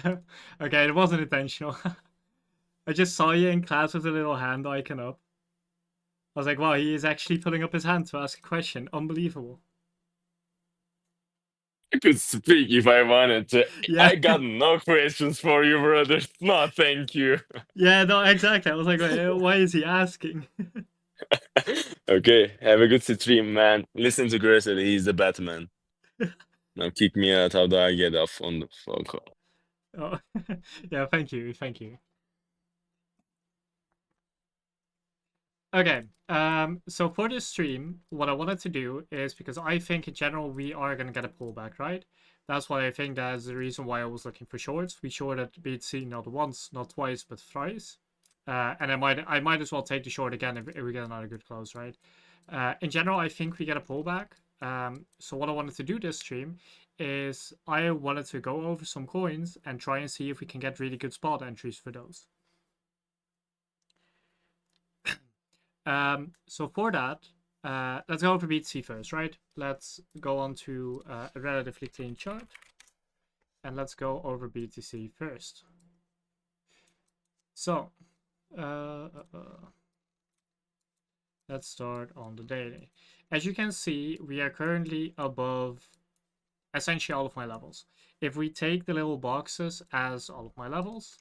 Okay, it wasn't intentional. I just saw you in class with a little hand icon up. I was like, wow, he is actually putting up his hand to ask a question. Unbelievable. I could speak if I wanted to. Yeah. I got no questions for you, brother. No, thank you. Yeah, no, exactly. I was like, why is he asking? Okay, have a good stream, man. Listen to Gressel, he's the Batman. Now kick me out, how do I get off on the phone call? Oh, yeah, thank you, thank you. Okay, so for this stream, what I wanted to do is because I think in general we are gonna get a pullback, right? That's why I think that's the reason why I was looking for shorts. We shorted BTC not once, not twice, but thrice. And I might as well take the short again if we get another good close, right? In general, I think we get a pullback. So what I wanted to do this stream is I wanted to go over some coins and try and see if we can get really good spot entries for those. So for that, let's go over BTC first, right? Let's go on to a relatively clean chart. And let's go over BTC first. So, let's start on the daily. As you can see, we are currently above essentially all of my levels. If we take the little boxes as all of my levels,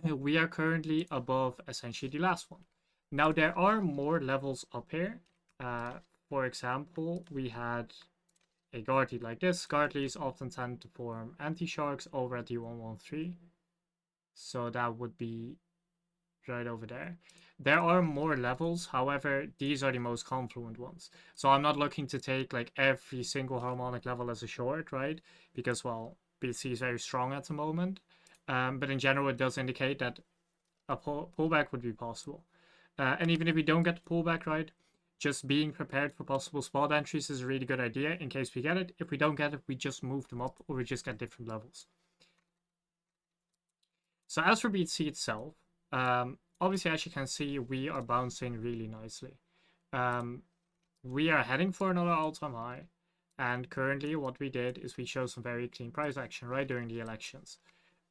we are currently above essentially the last one. Now there are more levels up here. For example, we had a Gartley like this. Gartleys often tend to form anti-sharks over at the 113. So that would be right over there. There are more levels, however, these are the most confluent ones. So I'm not looking to take like every single harmonic level as a short, right? Because, well, BC is very strong at the moment. But in general, it does indicate that a pullback would be possible. And even if we don't get the pullback right, just being prepared for possible spot entries is a really good idea in case we get it. If we don't get it, we just move them up or we just get different levels. So as for BTC itself, obviously, as you can see, we are bouncing really nicely. We are heading for another all-time high. And currently what we did is we showed some very clean price action right during the elections.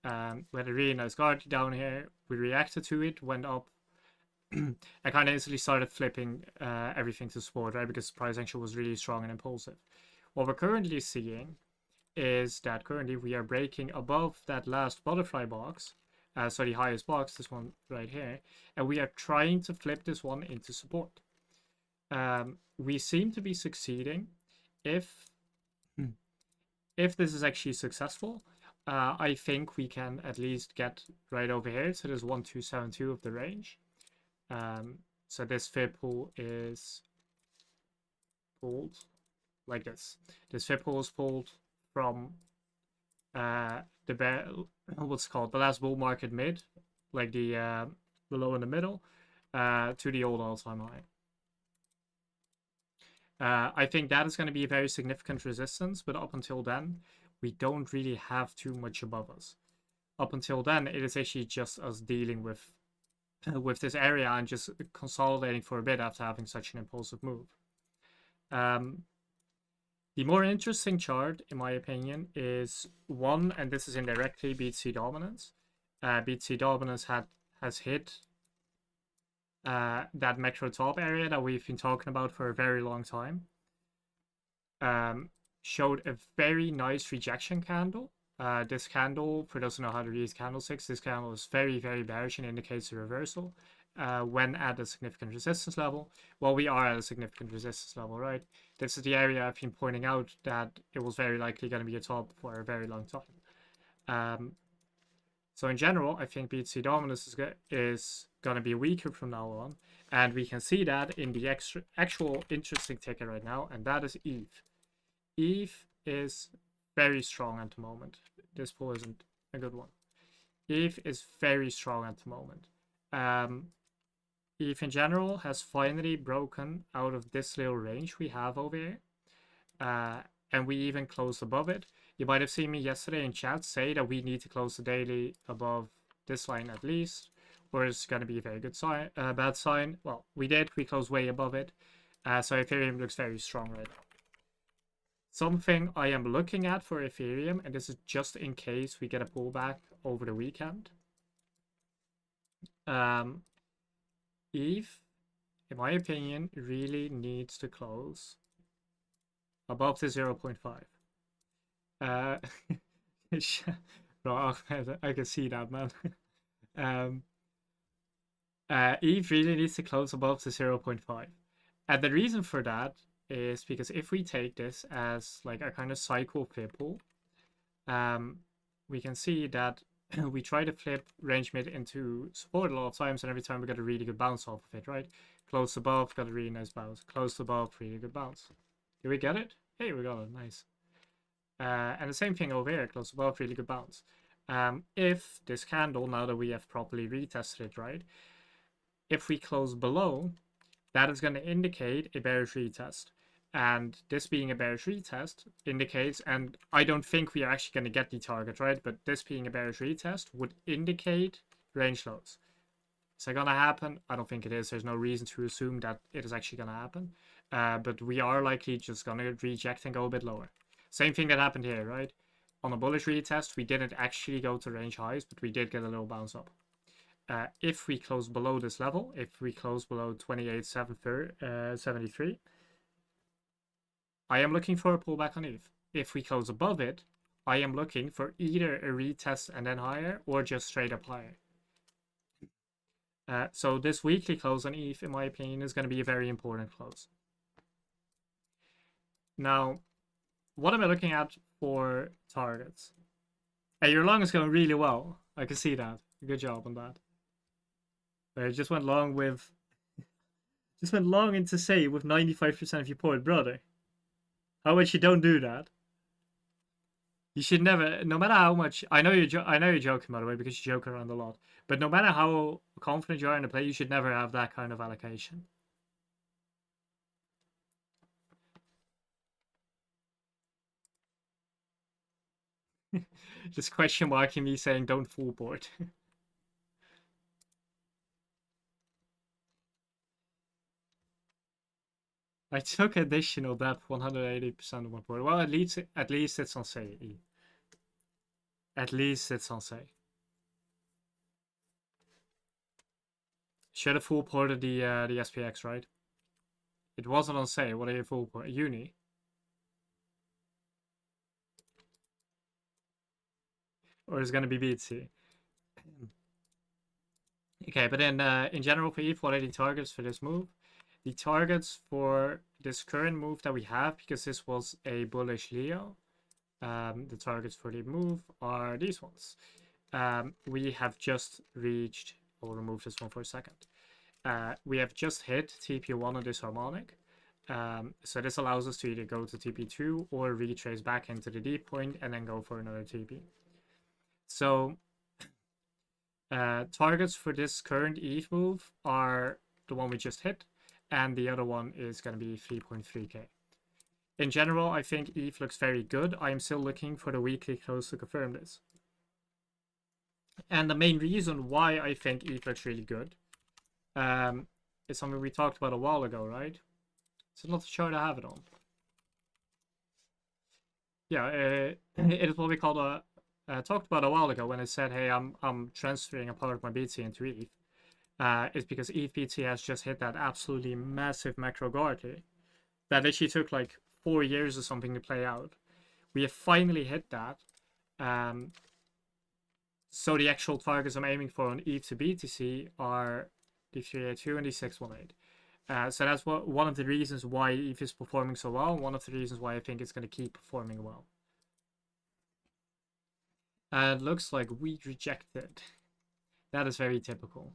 We had a really nice guard down here. We reacted to it, went up. I kind of instantly started flipping everything to support, right? Because price action was really strong and impulsive. What we're currently seeing is that currently we are breaking above that last butterfly box. So the highest box, this one right here, and we are trying to flip this one into support. We seem to be succeeding. If this is actually successful, I think we can at least get right over here. So there's 1272 of the range. So this fib pool is pulled like this. This fib pool is pulled from the bear, what's called the last bull market mid, like the low in the middle, to the old all-time high. I think that is going to be a very significant resistance, but up until then, we don't really have too much above us. Up until then, it is actually just us dealing with this area and just consolidating for a bit after having such an impulsive move. The more interesting chart, in my opinion, is one, and this is indirectly BTC dominance. BTC dominance has hit that macro top area that we've been talking about for a very long time. Showed a very nice rejection candle. This candle, for those who know how to read candlesticks, this candle is very, very bearish and indicates a reversal when at a significant resistance level. Well, we are at a significant resistance level, right? This is the area I've been pointing out that it was very likely going to be a top for a very long time. So in general, I think BTC dominance is going to be weaker from now on. And we can see that in the actual interesting ticker right now, and that is ETH. ETH is very strong at the moment. This pool isn't a good one. ETH is very strong at the moment. ETH in general has finally broken out of this little range we have over here. And we even closed above it. You might have seen me yesterday in chat say that we need to close the daily above this line at least, or it's going to be a very good sign, bad sign. Well, we did. We closed way above it. So Ethereum looks very strong right now. Something I am looking at for Ethereum, and this is just in case we get a pullback over the weekend. ETH, in my opinion, really needs to close above the 0.5. Bro, I can see that, man. ETH really needs to close above the 0.5. And the reason for that is because if we take this as like a kind of cycle flip pool, we can see that we try to flip range mid into support a lot of times, and every time we get a really good bounce off of it, right? Close above, got a really nice bounce. Close above, really good bounce. Did we get it? Hey, we got it. Nice. And the same thing over here, close above, really good bounce. If this candle, now that we have properly retested it, right? If we close below, that is going to indicate a bearish retest. And this being a bearish retest indicates, and I don't think we are actually going to get the target, right? But this being a bearish retest would indicate range lows. Is that going to happen? I don't think it is. There's no reason to assume that it is actually going to happen. But we are likely just going to reject and go a bit lower. Same thing that happened here, right? On a bullish retest, we didn't actually go to range highs, but we did get a little bounce up. If we close below this level, if we close below 28,773, I am looking for a pullback on ETH. If we close above it, I am looking for either a retest and then higher, or just straight up higher. So this weekly close on ETH, in my opinion, is going to be a very important close. Now, what am I looking at for targets? Hey, your long is going really well. I can see that. Good job on that. I just went long into say with 95% of your point, brother. How about you don't do that? You should never, no matter how much. I know you're joking, by the way, because you joke around a lot. But no matter how confident you are in the play, you should never have that kind of allocation. Just question marking me saying don't full board. I took additional depth 180% of my board. Well, at least it's on say. At least it's on say. Should have full ported the SPX, right? It wasn't on say. What are you full port? Uni. Or is it gonna be BTC? Okay, but then in general for ETH, what are the targets for this move? The targets for this current move that we have, because this was a bullish Leo, the targets for the move are these ones. We have just reached, I'll remove this one for a second. We have just hit TP1 on this harmonic. So this allows us to either go to TP2 or retrace back into the D point and then go for another TP. So targets for this current ETH move are the one we just hit, and the other one is going to be 3.3k. In general, I think ETH looks very good. I am still looking for the weekly close to confirm this. And the main reason why I think ETH looks really good is something we talked about a while ago, right? It's not the chart I have it on. Yeah, it is what we called talked about a while ago when I said, hey, I'm transferring a part of my BTC into ETH. Is because ETH BTC has just hit that absolutely massive macro guard that actually took like 4 years or something to play out. We have finally hit that. So the actual targets I'm aiming for on ETH to BTC are the 382 and the 618. So that's one of the reasons why ETH is performing so well. One of the reasons why I think it's going to keep performing well. It looks like we rejected. That is very typical.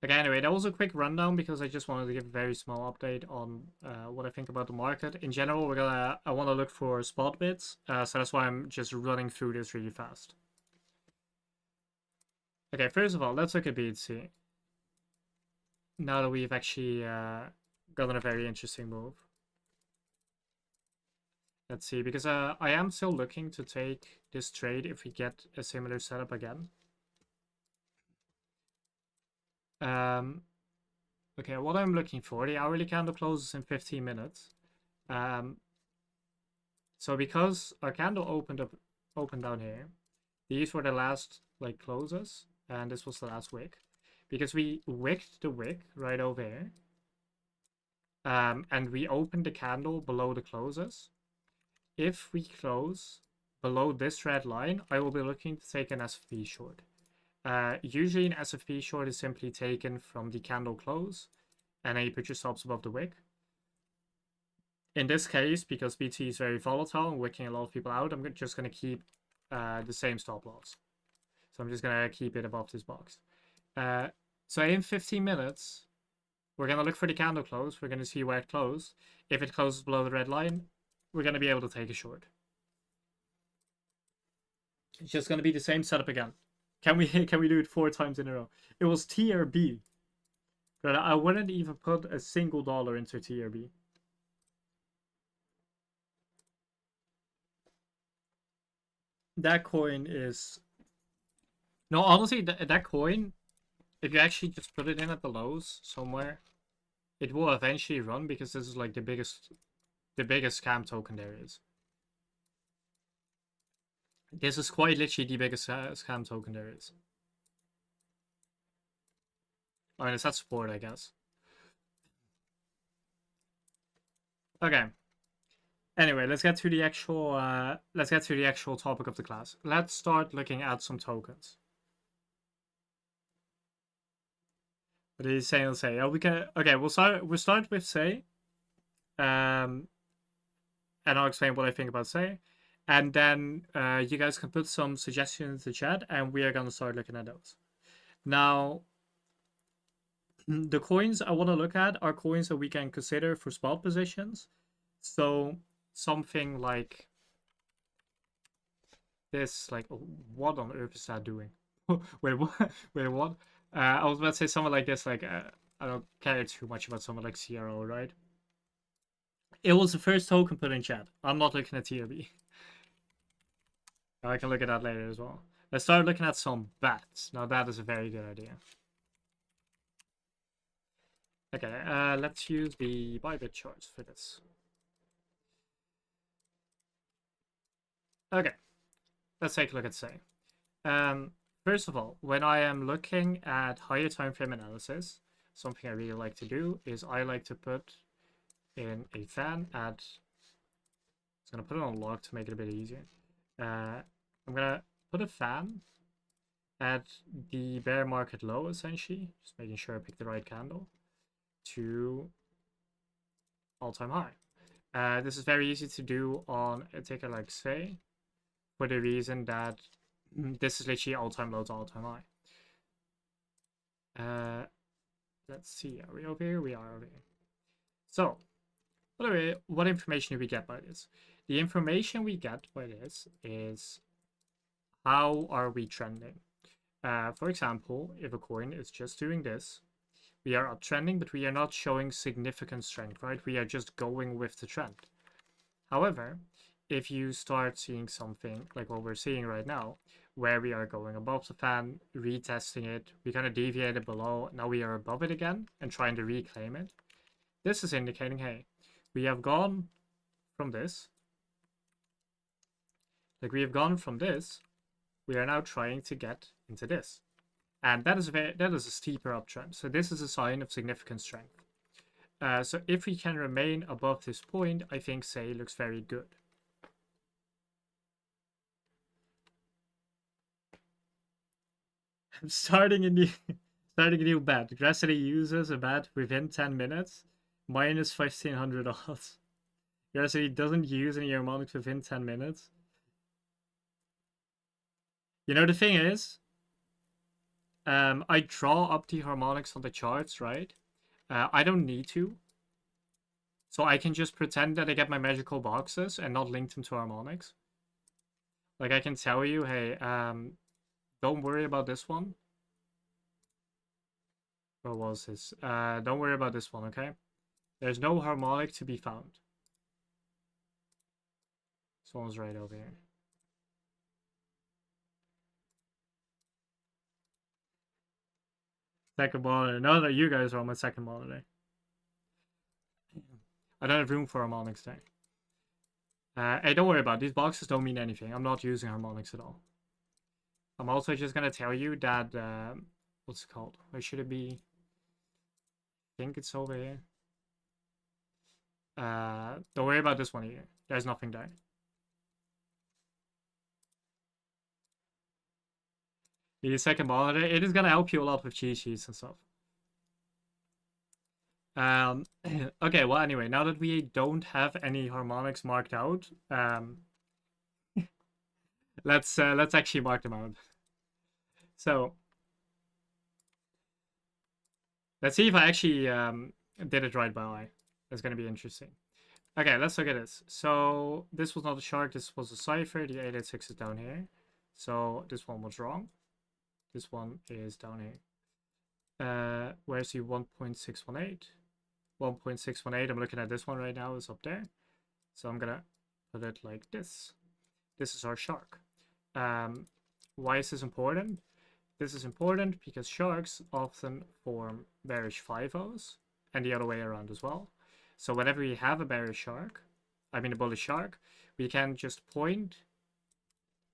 Okay, anyway, that was a quick rundown because I just wanted to give a very small update on what I think about the market. In general, I want to look for spot bids, so that's why I'm just running through this really fast. Okay, first of all, let's look at BTC. Now that we've actually gotten a very interesting move. Let's see, because I am still looking to take this trade if we get a similar setup again. Okay, what I'm looking for, the hourly candle closes in 15 minutes. Um, so because our candle opened down here, these were the last like closes, and this was the last wick. Because we wicked the wick right over here, and we opened the candle below the closes. If we close below this red line, I will be looking to take an SFP short. Usually an SFP short is simply taken from the candle close, and then you put your stops above the wick. In this case, because BT is very volatile and wicking a lot of people out, I'm just going to keep the same stop loss. So I'm just going to keep it above this box. So in 15 minutes, we're going to look for the candle close. We're going to see where it closed. If it closes below the red line, we're going to be able to take a short. It's just going to be the same setup again. Can we do it 4 times in a row? It was TRB. But I wouldn't even put a single dollar into TRB. That coin is... No, honestly, that coin, if you actually just put it in at the lows somewhere, it will eventually run because this is like the biggest scam token there is. This is quite literally the biggest scam token there is. I mean, it's at support, I guess. Okay. Anyway, let's get to the actual topic of the class. Let's start looking at some tokens. What did he say? I'll say. Oh, we can. Okay, we'll start with say. And I'll explain what I think about say, and then you guys can put some suggestions in the chat, and we are gonna start looking at those. Now, the coins I want to look at are coins that we can consider for spot positions. So something like this, like what on earth is that doing? Wait, what? Wait, what? I was about to say something like this, like I don't care too much about someone like CRO, right? It was the first token put in chat. I'm not looking at TRB. I can look at that later as well. Let's start looking at some bats. Now that is a very good idea. Okay, let's use the Bybit charts for this. Okay, let's take a look at say. First of all, when I am looking at higher time frame analysis, something I really like to do is I like to put in a fan at... I'm going to put it on log to make it a bit easier. I'm going to put a fan at the bear market low, essentially, just making sure I pick the right candle, to all-time high. This is very easy to do on a ticker like say, for the reason that this is literally all-time low to all-time high. Let's see, are we over here? We are over here. So, what information do we get by this? The information we get by this is how are we trending? For example, if a coin is just doing this, we are uptrending, but we are not showing significant strength, right? We are just going with the trend. However, if you start seeing something like what we're seeing right now, where we are going above the fan, retesting it, we kind of deviated below, now we are above it again and trying to reclaim it. This is indicating, hey, we have gone from this, we are now trying to get into this. And that is a steeper uptrend. So this is a sign of significant strength. So if we can remain above this point, I think say looks very good. I'm starting a new bet. Grassity uses a bet within 10 minutes, minus 1500 odds. Grassity doesn't use any harmonics within 10 minutes. You know, the thing is, I draw up the harmonics on the charts, right? I don't need to. So I can just pretend that I get my magical boxes and not link them to harmonics. Like I can tell you, hey, don't worry about this one. Where was this? Don't worry about this one, okay? There's no harmonic to be found. This one's right over here. Second monitor. No, you guys are on my second monitor. I don't have room for harmonics there. Hey, don't worry about it. These boxes don't mean anything. I'm not using harmonics at all. I'm also just gonna tell you that what's it called? Where should it be? I think it's over here. Don't worry about this one here. There's nothing there. The second monitor, it is gonna help you a lot with cheat sheets and stuff. Okay, well anyway, now that we don't have any harmonics marked out, let's actually mark them out. So let's see if I actually did it right by eye. That's gonna be interesting. Okay, let's look at this. So this was not a shark, this was a cipher. The 886 is down here. So this one was wrong. This one is down here. Where's the 1.618? 1.618, I'm looking at this one right now, is up there. So I'm gonna put it like this. This is our shark. Why is this important? This is important because sharks often form bearish 5-Os and the other way around as well. So whenever we have a bearish shark, I mean a bullish shark, we can just point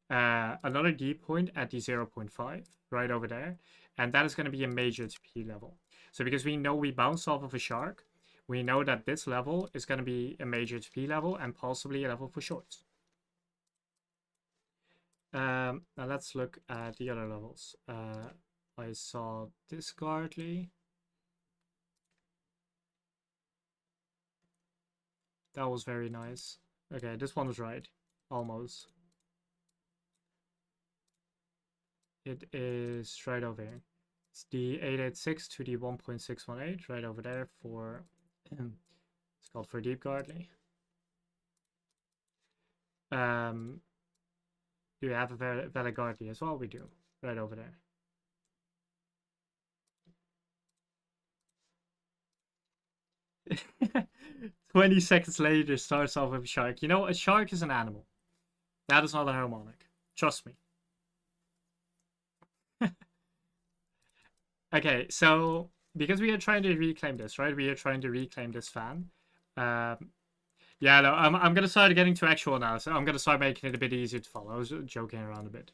another D point at the 0.5 right over there, and that is going to be a major TP level. So because we know we bounce off of a shark, we know that this level is going to be a major TP level and possibly a level for shorts. Now let's look at the other levels. I saw this Gartley. That was very nice. Okay, this one was right. Almost. It is right over here. It's the 886 to the 1.618 right over there for it's called for deep Gartley. Do we have a valid Gartley as well? We do. Right over there. "20 seconds later starts off with a shark." You know, a shark is an animal. That is not a harmonic. Trust me. Okay, so because we are trying to reclaim this, right? We are trying to reclaim this fan. Yeah, no, I'm gonna start getting to actual analysis. I'm gonna start making it a bit easier to follow. I was joking around a bit.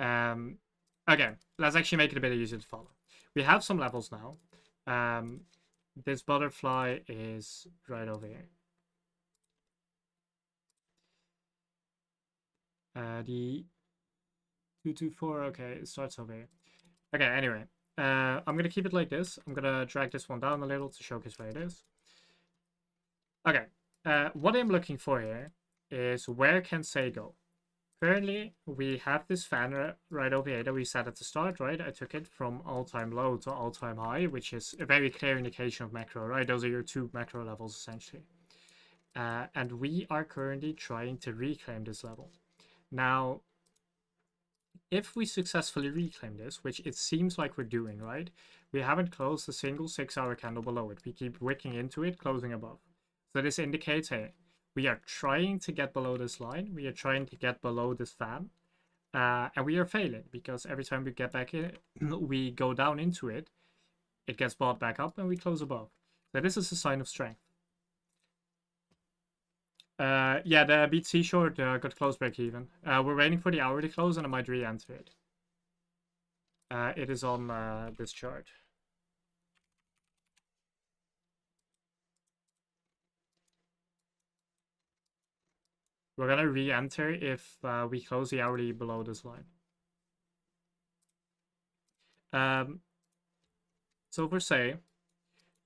Okay, let's actually make it a bit easier to follow. We have some levels now. This butterfly is right over here. The 224, okay, it starts over here. Okay, anyway, I'm gonna keep it like this. I'm gonna drag this one down a little to showcase where it is. Okay, what I'm looking for here is where can say go? Currently, we have this fan right over here that we set at the start, right? I took it from all-time low to all-time high, which is a very clear indication of macro, right? Those are your two macro levels, essentially. And we are currently trying to reclaim this level. Now, if we successfully reclaim this, which it seems like we're doing, right? We haven't closed a single 6-hour candle below it. We keep wicking into it, closing above. So this indicates, hey, we are trying to get below this line. We are trying to get below this fan. And we are failing because every time we get back in, we go down into it, it gets bought back up and we close above. So this is a sign of strength. Yeah, the BTC short got close break even. We're waiting for the hour to close and I might re-enter it. It is on this chart. We're gonna re-enter if we close the hourly below this line. So for say,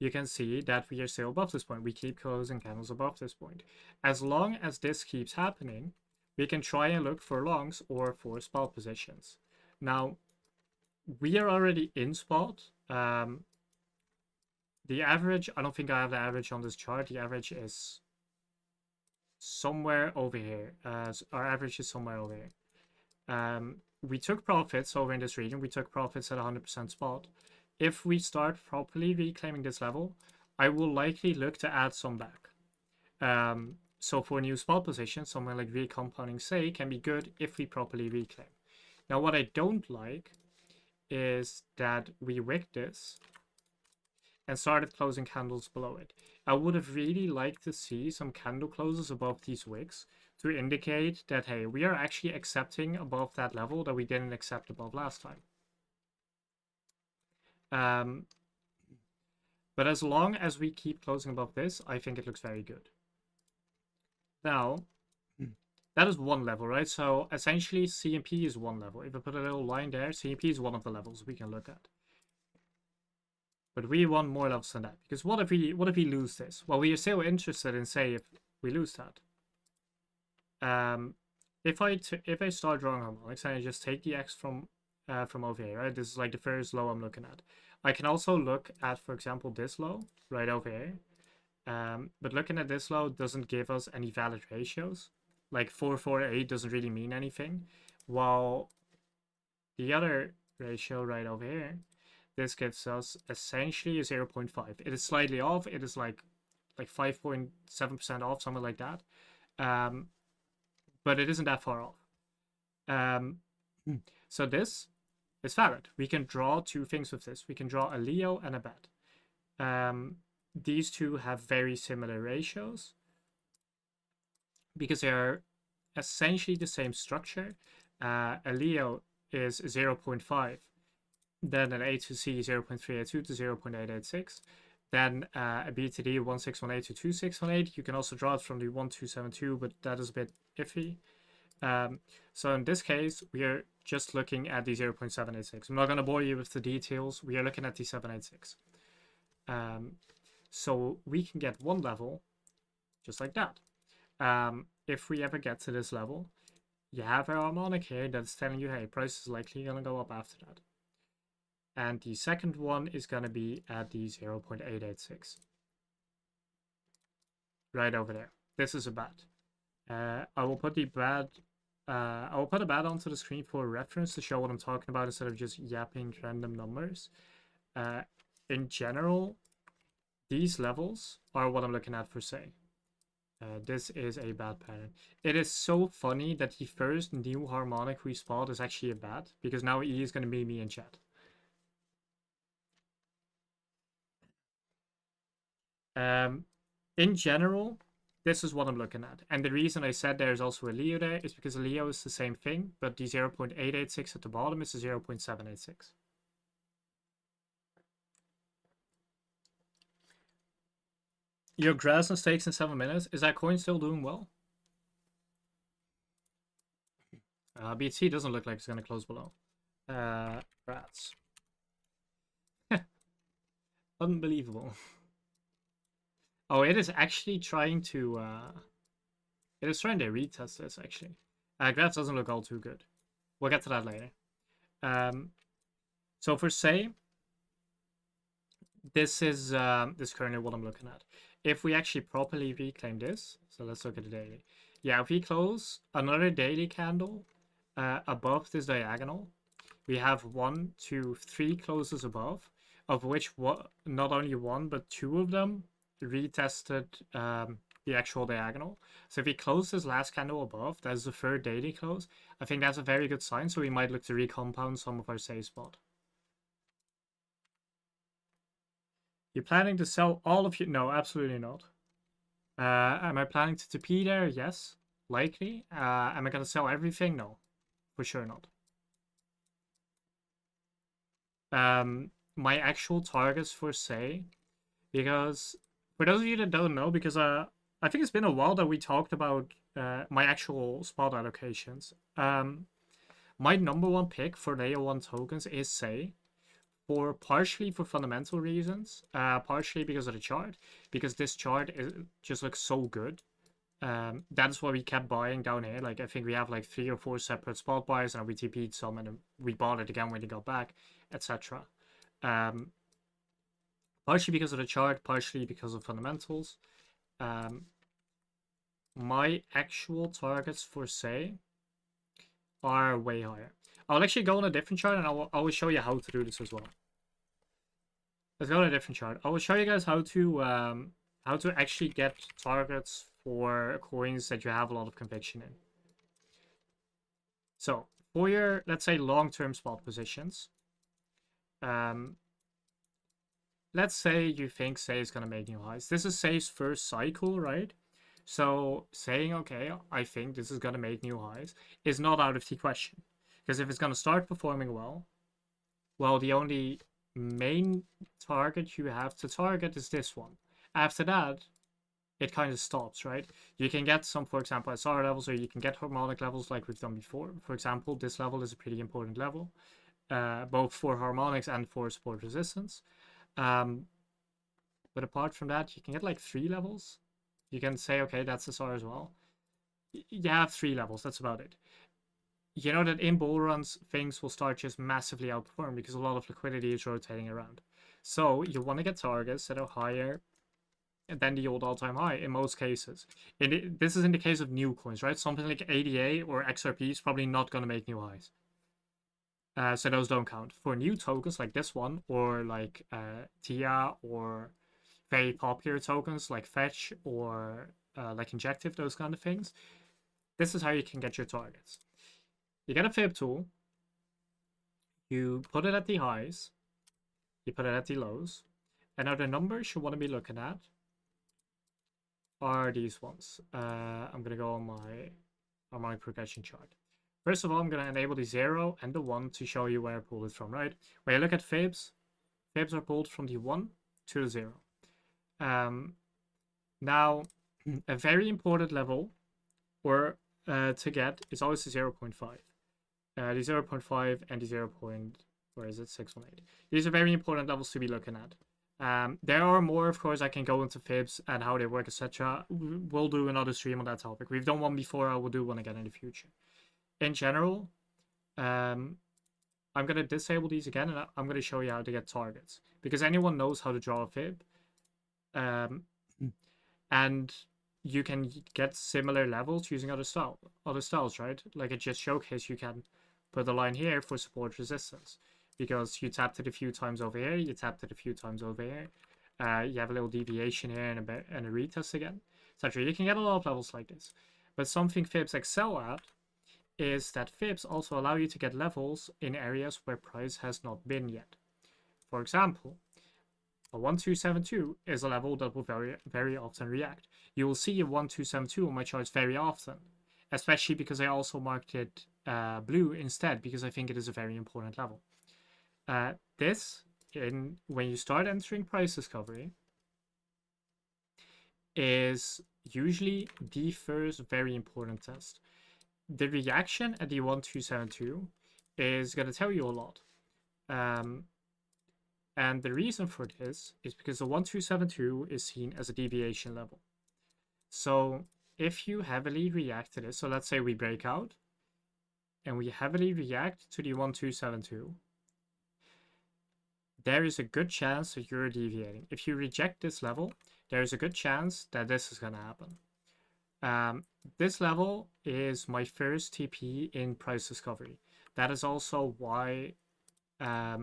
you can see that we are still above this point. We keep closing candles above this point. As long as this keeps happening, we can try and look for longs or for spot positions. Now, we are already in spot. The average, I don't think I have the average on this chart. The average is somewhere over here. Our average is somewhere over here. We took profits over in this region. We took profits at 100% spot. If we start properly reclaiming this level, I will likely look to add some back. So for a new spot position, somewhere like recompounding say can be good if we properly reclaim. Now what I don't like is that we wick this and started closing candles below it. I would have really liked to see some candle closes above these wicks to indicate that, hey, we are actually accepting above that level that we didn't accept above last time. But as long as we keep closing above this, I think it looks very good. Now, that is one level, right? So essentially, CMP is one level. If I put a little line there, CMP is one of the levels we can look at. But we want more levels than that, because what if we lose this? Well, we are still interested in, say, if we lose that. If I start drawing harmonics and I just take the X from over here, right? This is like the first low I'm looking at. I can also look at, for example, this low right over here. But looking at this low doesn't give us any valid ratios. Like 448 doesn't really mean anything. While the other ratio right over here, this gives us essentially a 0.5. It is slightly off. It is like 5.7% off, something like that. But it isn't that far off. So this is valid. We can draw two things with this. We can draw a Leo and a bat. These two have very similar ratios because they are essentially the same structure. A Leo is 0.5, then an A to C 0.382 to 0.886, then a B to D 1618 to 2618. You can also draw it from the 1272, but that is a bit iffy. So in this case, we are just looking at the 0.786. I'm not going to bore you with the details. We are looking at the 786. So we can get one level just like that. If we ever get to this level, you have a harmonic here that's telling you, hey, price is likely going to go up after that. And the second one is going to be at the 0.886. Right over there. This is a bat. I will put the bat. I will put a bat onto the screen for reference to show what I'm talking about instead of just yapping random numbers. In general, these levels are what I'm looking at for say. This is a bad pattern. It is so funny that the first new harmonic we spot is actually a bat, because now E is going to be me in chat. In general, this is what I'm looking at. And the reason I said there's also a Leo there is because a Leo is the same thing, but the 0.886 at the bottom is the 0.786. Your grass and stakes in 7 minutes. Is that coin still doing well? BTC doesn't look like it's going to close below. Rats. Unbelievable. Oh, it is actually trying to... it is trying to retest this, actually. Graphs doesn't look all too good. We'll get to that later. So for say, this is currently what I'm looking at. If we actually properly reclaim this, so let's look at the daily. Yeah, if we close another daily candle above this diagonal, we have 1, 2, 3 closes above, of which not only one, but 2 of them retested the actual diagonal. So if we close this last candle above, that's the third daily close. I think that's a very good sign, so we might look to recompound some of our safe spot. You're planning to sell all of your... No, absolutely not. Am I planning to TP there? Yes, likely. Am I going to sell everything? No, for sure not. My actual targets for say, because for those of you that don't know, because I think it's been a while that we talked about my actual spot allocations. My number one pick for layer 1 tokens is say, partially for fundamental reasons, partially because of the chart, because this chart just looks so good. That's why we kept buying down here. Like I think we have like 3 or 4 separate spot buys, and we TP'd some, and we bought it again when it got back, etc. Partially because of the chart, partially because of fundamentals. My actual targets for say are way higher. I'll actually go on a different chart, and I will show you how to do this as well. Let's go on a different chart. I will show you guys how to actually get targets for coins that you have a lot of conviction in. So for your, let's say, long-term spot positions, let's say you think Say is going to make new highs. This is Say's first cycle, right? So saying, okay, I think this is going to make new highs is not out of the question. Because if it's going to start performing well, the only main target you have to target is this one. After that, it kind of stops, right? You can get some, for example, SR levels, or you can get harmonic levels like we've done before. For example, this level is a pretty important level, both for harmonics and for support resistance. Um, but apart from that, you can get like 3 levels. You can say, okay, that's SR as well. You have 3 levels, that's about it. You know that in bull runs, things will start just massively outperforming because a lot of liquidity is rotating around. So you want to get targets that are higher than the old all-time high in most cases. This is in the case of new coins, right? Something like ADA or XRP is probably not going to make new highs. So those don't count. For new tokens like this one, or like TIA, or very popular tokens like Fetch, or like Injective, those kind of things, this is how you can get your targets. You get a fib tool, you put it at the highs, you put it at the lows, and now the numbers you want to be looking at are these ones. I'm going to go on my progression chart. First of all, I'm going to enable the 0 and the 1 to show you where I pulled it from, right? When you look at fibs, fibs are pulled from the 1 to the 0. Now, a very important level or to get is always the 0.5. The 0.5 and the 0. Where is it? 618. These are very important levels to be looking at. There are more, of course. I can go into fibs and how they work, etc. We'll do another stream on that topic. We've done one before. I will do one again in the future. In general, I'm going to disable these again, and I'm going to show you how to get targets, because anyone knows how to draw a fib. And you can get similar levels using other styles, right? Like it just showcased, you can put the line here for support resistance, because you tapped it a few times over here, you tapped it a few times over here. You have a little deviation here and a retest again. Etc. You can get a lot of levels like this. But something fibs excel at is that fibs also allow you to get levels in areas where price has not been yet. For example, a 1272 is a level that will very often react. You will see a 1272 on my charts very often, especially because I also marked it blue instead, because I think it is a very important level. When you start entering price discovery, is usually the first very important test. The reaction at the 1272 is going to tell you a lot. And the reason for this is because the 1272 is seen as a deviation level. So if you heavily react to this, so let's say we break out and we heavily react to the 1272, there is a good chance that you're deviating. If you reject this level, there is a good chance that this is going to happen. This level is my first TP in price discovery. That is also why I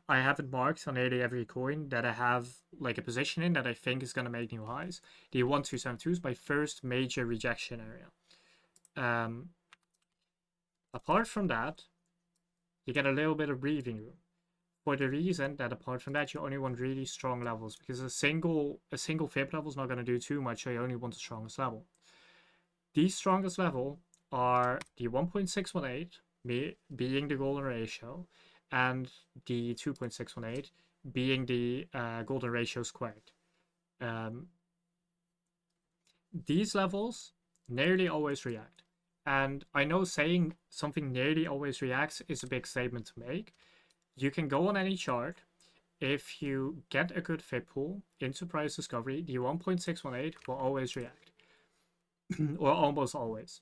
haven't marked on nearly every coin that I have like a position in that I think is going to make new highs. The 1272 is my first major rejection area. Apart from that, you get a little bit of breathing room, for the reason that apart from that, you only want really strong levels, because a single fib level is not going to do too much, so you only want the strongest level. The strongest level are the 1.618 being the golden ratio, and the 2.618 being the golden ratio squared. These levels nearly always react. And I know saying something nearly always reacts is a big statement to make. You can go on any chart. If you get a good fib pool into price discovery, the 1.618 will always react, or almost always.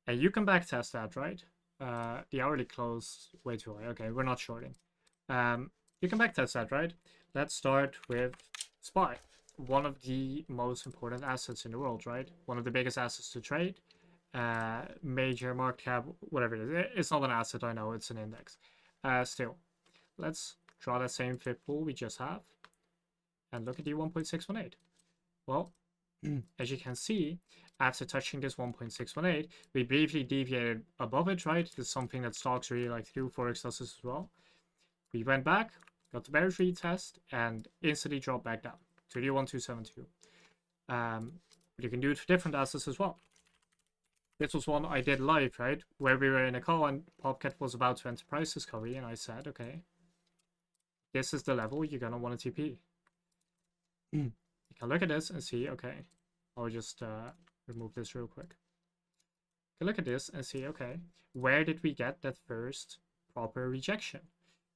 And you can backtest that, right? The hourly close way too high. Okay, we're not shorting. You can backtest that, right? Let's start with SPY, one of the most important assets in the world, right? One of the biggest assets to trade. Major market cap, whatever it is. It's not an asset, I know, it's an index. Still, let's draw that same fib pool we just have and look at the 1.618. Well, as you can see, after touching this 1.618, we briefly deviated above it, right? This is something that stocks really like to do. Forex does this as well. We went back, got the bearish retest, and instantly dropped back down to the 1272. But you can do it for different assets as well. This was one I did live, right? Where we were in a call and Popcat was about to enter price discovery, and I said, okay, this is the level you're gonna want to TP. You can look at this and see, okay, I'll just remove this real quick. You can look at this and see, okay, where did we get that first proper rejection?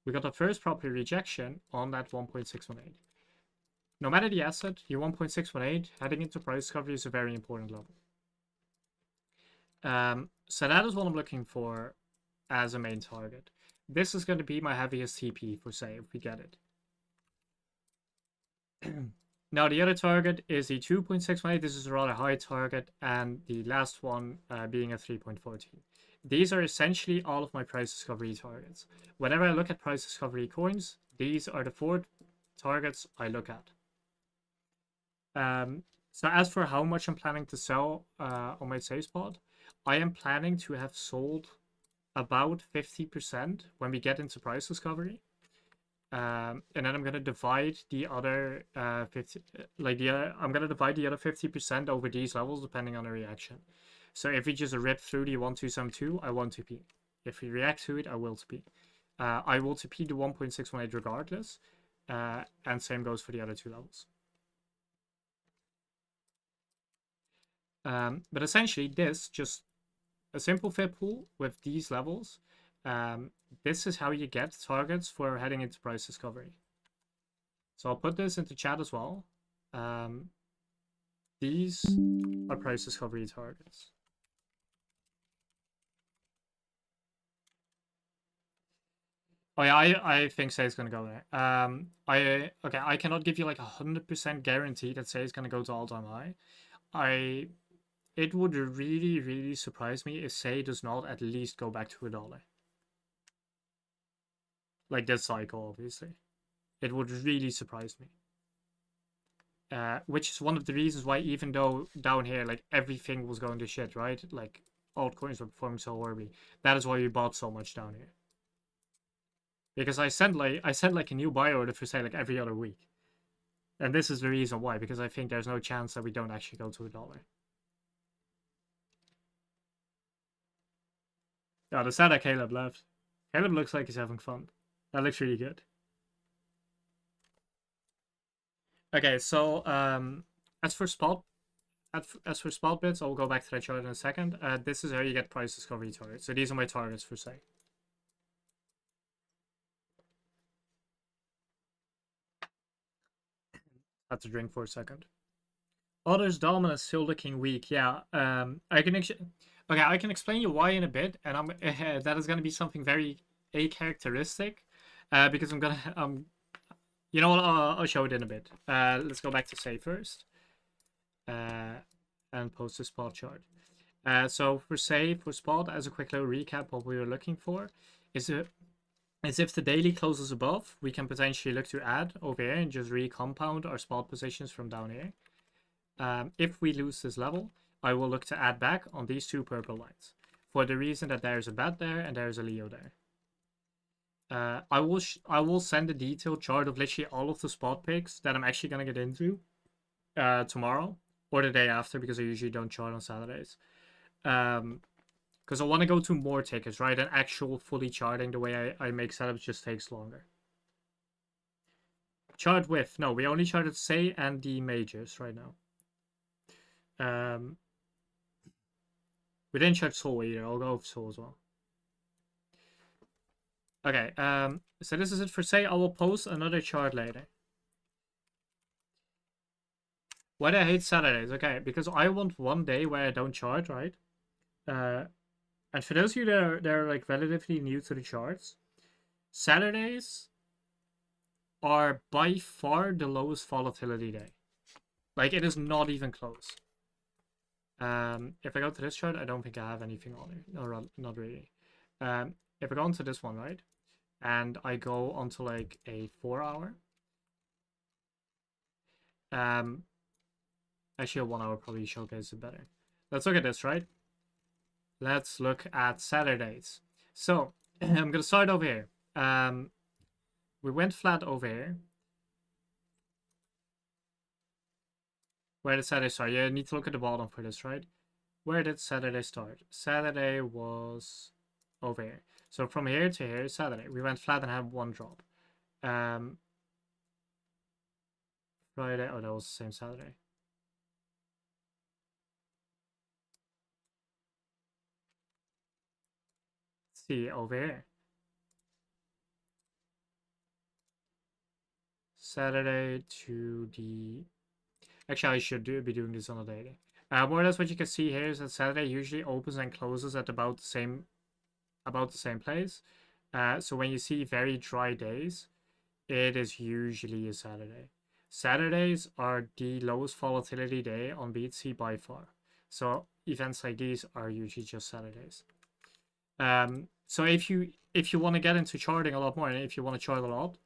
We got the first proper rejection on that 1.618. No matter the asset, your 1.618 heading into price discovery is a very important level. So that is what I'm looking for as a main target. This is going to be my heaviest TP for say if we get it. Now the other target is the 2.618. This is a rather high target, and the last one being a 3.14. These are essentially all of my price discovery targets. Whenever I look at price discovery coins, these are the 4 targets I look at. So as for how much I'm planning to sell on my safe spot, I am planning to have sold about 50% when we get into price discovery. And then I'm gonna divide the other 50, I'm gonna divide the other 50% over these levels depending on the reaction. So if we just rip through the 1272, I want to P. If we react to it, I will TP. I will TP the 1.618 regardless, and same goes for the other 2 levels. But essentially, this just a simple fit pool with these levels. This is how you get targets for heading into price discovery. So I'll put this into chat as well. These are price discovery targets. Oh yeah, I think Say is gonna go there. I cannot give you like 100% guarantee that Say is gonna go to all-time high. It would really surprise me if Say does not at least go back to $1. Like this cycle, obviously. It would really surprise me. Which is one of the reasons why, even though down here, like everything was going to shit, right? Like altcoins were performing so horribly. That is why we bought so much down here. Because I sent like a new buy order for say like every other week. And this is the reason why, because I think there's no chance that we don't actually go to $1. Yeah, the sad that Caleb left. Caleb looks like he's having fun. That looks really good. Okay, so as for spot bits, I'll go back to that chart in a second. This is how you get price discovery targets. So these are my targets for say. Had to drink for a second. Others dominance still looking weak. Yeah. I can explain you why in a bit, and I'm that is gonna be something very characteristic, because I'm gonna you know what? I'll show it in a bit. Let's go back to say first, and post the spot chart. So for say for spot, as a quick little recap, what we were looking for is if the daily closes above, we can potentially look to add over here and just recompound our spot positions from down here. If we lose this level, I will look to add back on these 2 purple lines for the reason that there's a bat there and there's a Leo there. I will send a detailed chart of literally all of the spot picks that I'm actually gonna get into tomorrow or the day after, because I usually don't chart on Saturdays. Because I want to go to more tickets, right? And actual fully charting the way I make setups just takes longer. Chart with, no, we only charted Say and the majors right now. We didn't chart Soul either. I'll go with Soul as well. Okay, so this is it for Say. I will post another chart later. Why do I hate Saturdays? Okay, because I want one day where I don't chart, right? And for those of you that are like relatively new to the charts, Saturdays are by far the lowest volatility day. Like, it is not even close. If I go to this chart, I don't think I have anything on it. No, not really. If I go onto this one, right, and I go onto like a 4-hour, actually a 1-hour probably showcases it better. Let's look at this, right? Let's look at Saturdays. So I'm gonna start over here. We went flat over here. Where did Saturday start? You need to look at the bottom for this, right? Where did Saturday start? Saturday was over here. So from here to here is Saturday. We went flat and had one drop. Um, Friday. Oh, that was the same Saturday. Let's see over here. Saturday to the. Actually, I should be doing this on a daily. More or less, what you can see here is that Saturday usually opens and closes at about the same place. So when you see very dry days, it is usually a Saturday. Saturdays are the lowest volatility day on BTC by far. So events like these are usually just Saturdays. So if you want to get into charting a lot more, and if you want to chart a lot,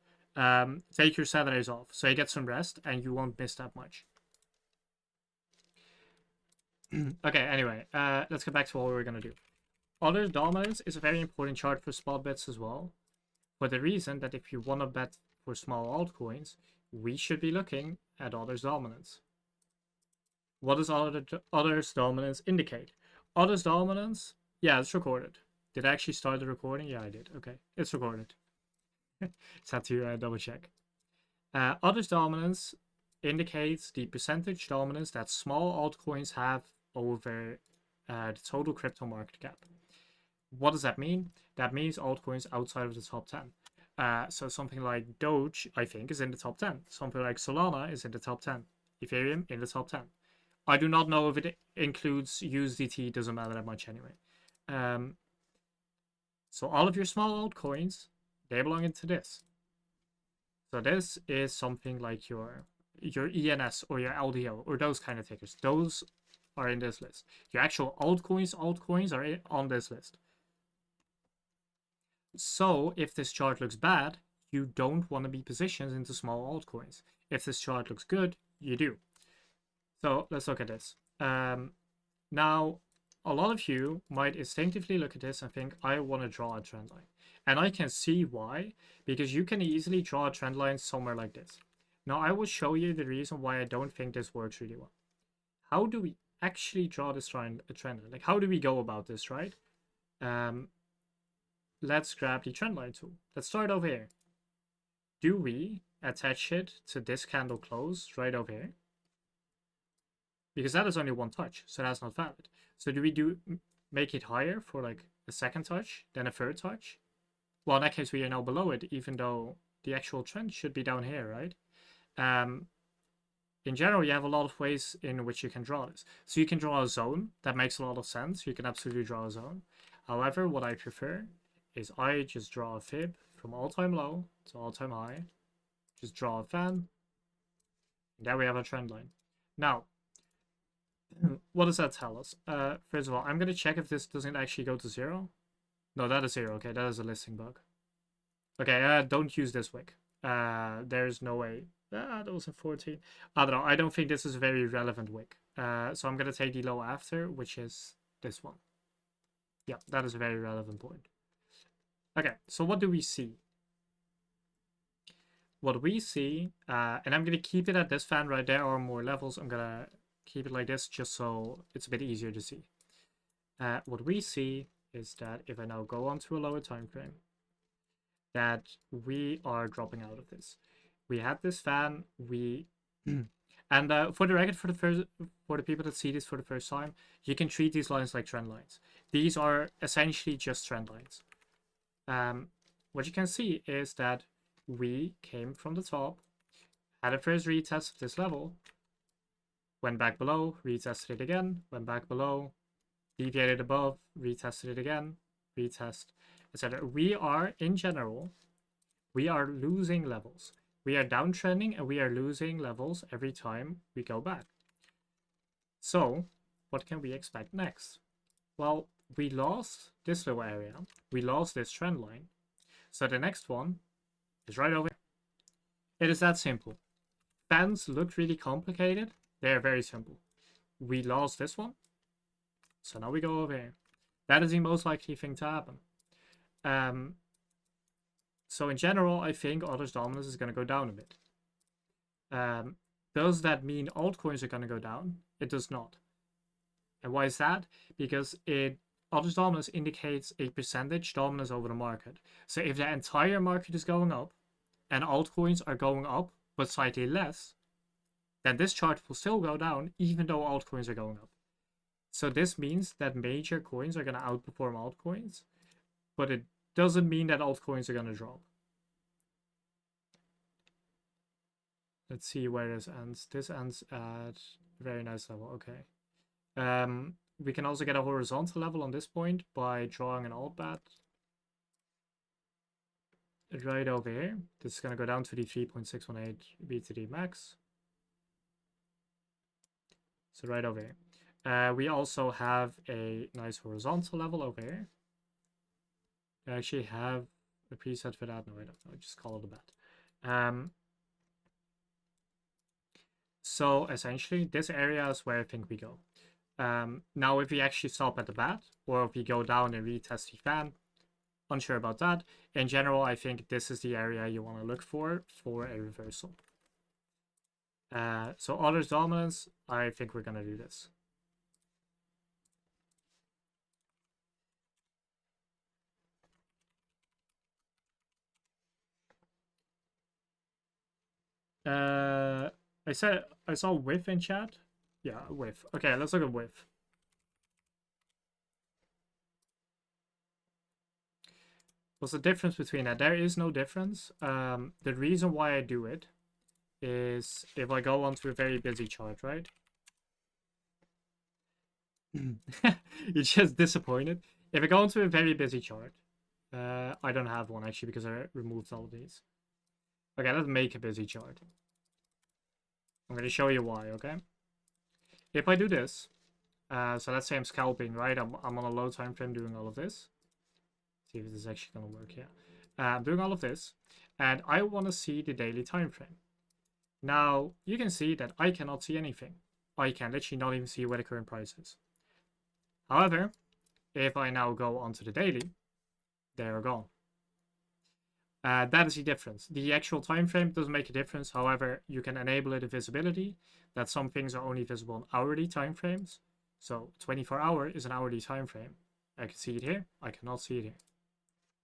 take your Saturdays off so you get some rest and you won't miss that much. Okay, anyway, let's get back to what we were gonna do. Other dominance is a very important chart for spot bets as well, for the reason that if you want to bet for small altcoins, we should be looking at others dominance. What does others dominance indicate? Others dominance, yeah, it's recorded. Did I actually start the recording? Yeah, I did. Okay, it's recorded. Just had to double check. Others dominance indicates the percentage dominance that small altcoins have over the total crypto market cap. What does that mean? That means altcoins outside of the top 10. So something like Doge, I think, is in the top 10. Something like Solana is in the top 10. Ethereum in the top 10. I do not know if it includes USDT, doesn't matter that much anyway. So all of your small altcoins, they belong into this. So this is something like your ENS or your LDO or those kind of tickers. Those are in this list. Your actual altcoins are on this list. So if this chart looks bad, you don't want to be positioned into small altcoins. If this chart looks good, you do. So let's look at this. Now, a lot of you might instinctively look at this and think, I want to draw a trend line. And I can see why, because you can easily draw a trend line somewhere like this. Now, I will show you the reason why I don't think this works really well. How do we actually draw this trend line? Like, how do we go about this, right? Let's grab the trend line tool. Let's start over here. Do we attach it to this candle close right over here? Because that is only one touch, so that's not valid. So do we make it higher for like a second touch, then a third touch? Well, in that case, we are now below it, even though the actual trend should be down here, right? In general, you have a lot of ways in which you can draw this. So you can draw a zone. That makes a lot of sense. You can absolutely draw a zone. However, what I prefer is I just draw a fib from all-time low to all-time high. Just draw a fan. And there we have a trend line. Now, what does that tell us? First of all, I'm going to check if this doesn't actually go to 0. No, that is 0. Okay, that is a listing bug. Okay, don't use this wick. There's no way. That was in 14. I don't know. I don't think this is a very relevant wick. So I'm going to take the low after, which is this one. Yeah, that is a very relevant point. Okay, so what do we see? What we see, and I'm going to keep it at this fan right there or more levels. I'm going to keep it like this just so it's a bit easier to see. What we see is that if I now go on to a lower time frame, that we are dropping out of this. We had this fan, and for the record, for the people that see this for the first time, you can treat these lines like trend lines. These are essentially just trend lines. What you can see is that we came from the top, had a first retest of this level, went back below, retested it again, went back below, deviated above, retested it again, retest, etc. We are, in general, we are losing levels. We are downtrending and we are losing levels every time we go back. So, what can we expect next? Well, we lost this little area. We lost this trend line. So the next one is right over here. It is that simple. Fans look really complicated. They are very simple. We lost this one. So now we go over here. That is the most likely thing to happen. So in general, I think others' dominance is going to go down a bit. Does that mean altcoins are going to go down? It does not. And why is that? Because others' dominance indicates a percentage dominance over the market. So if the entire market is going up and altcoins are going up but slightly less, then this chart will still go down even though altcoins are going up. So this means that major coins are going to outperform altcoins, but it doesn't mean that altcoins are going to drop. Let's see where this ends. This ends at a very nice level. Okay. We can also get a horizontal level on this point by drawing an alt bat right over here. This is going to go down to the 3.618 BTD max. So right over here. We also have a nice horizontal level over here. I actually have a preset for that. No, I don't know. Just call it a bat. So essentially, this area is where I think we go. Now, if we actually stop at the bat, or if we go down and retest the fan, unsure about that. In general, I think this is the area you want to look for a reversal. So others dominance, I think we're going to do this. I saw whiff in chat. Yeah, whiff. Okay, let's look at whiff. What's the difference between that? There is no difference. The reason why I do it is if I go onto a very busy chart, right? You're just disappointed. If I go into a very busy chart, I don't have one actually because I removed all of these. Okay, let's make a busy chart. I'm going to show you why, okay? If I do this, so let's say I'm scalping, right? I'm on a low time frame doing all of this. See if this is actually going to work, yeah. I'm doing all of this, and I want to see the daily time frame. Now, you can see that I cannot see anything. I can literally not even see where the current price is. However, if I now go onto the daily, they are gone. That is the difference. The actual time frame doesn't make a difference. However, you can enable it visibility that some things are only visible on hourly time frames. So 24-hour is an hourly time frame. I can see it here. I cannot see it here.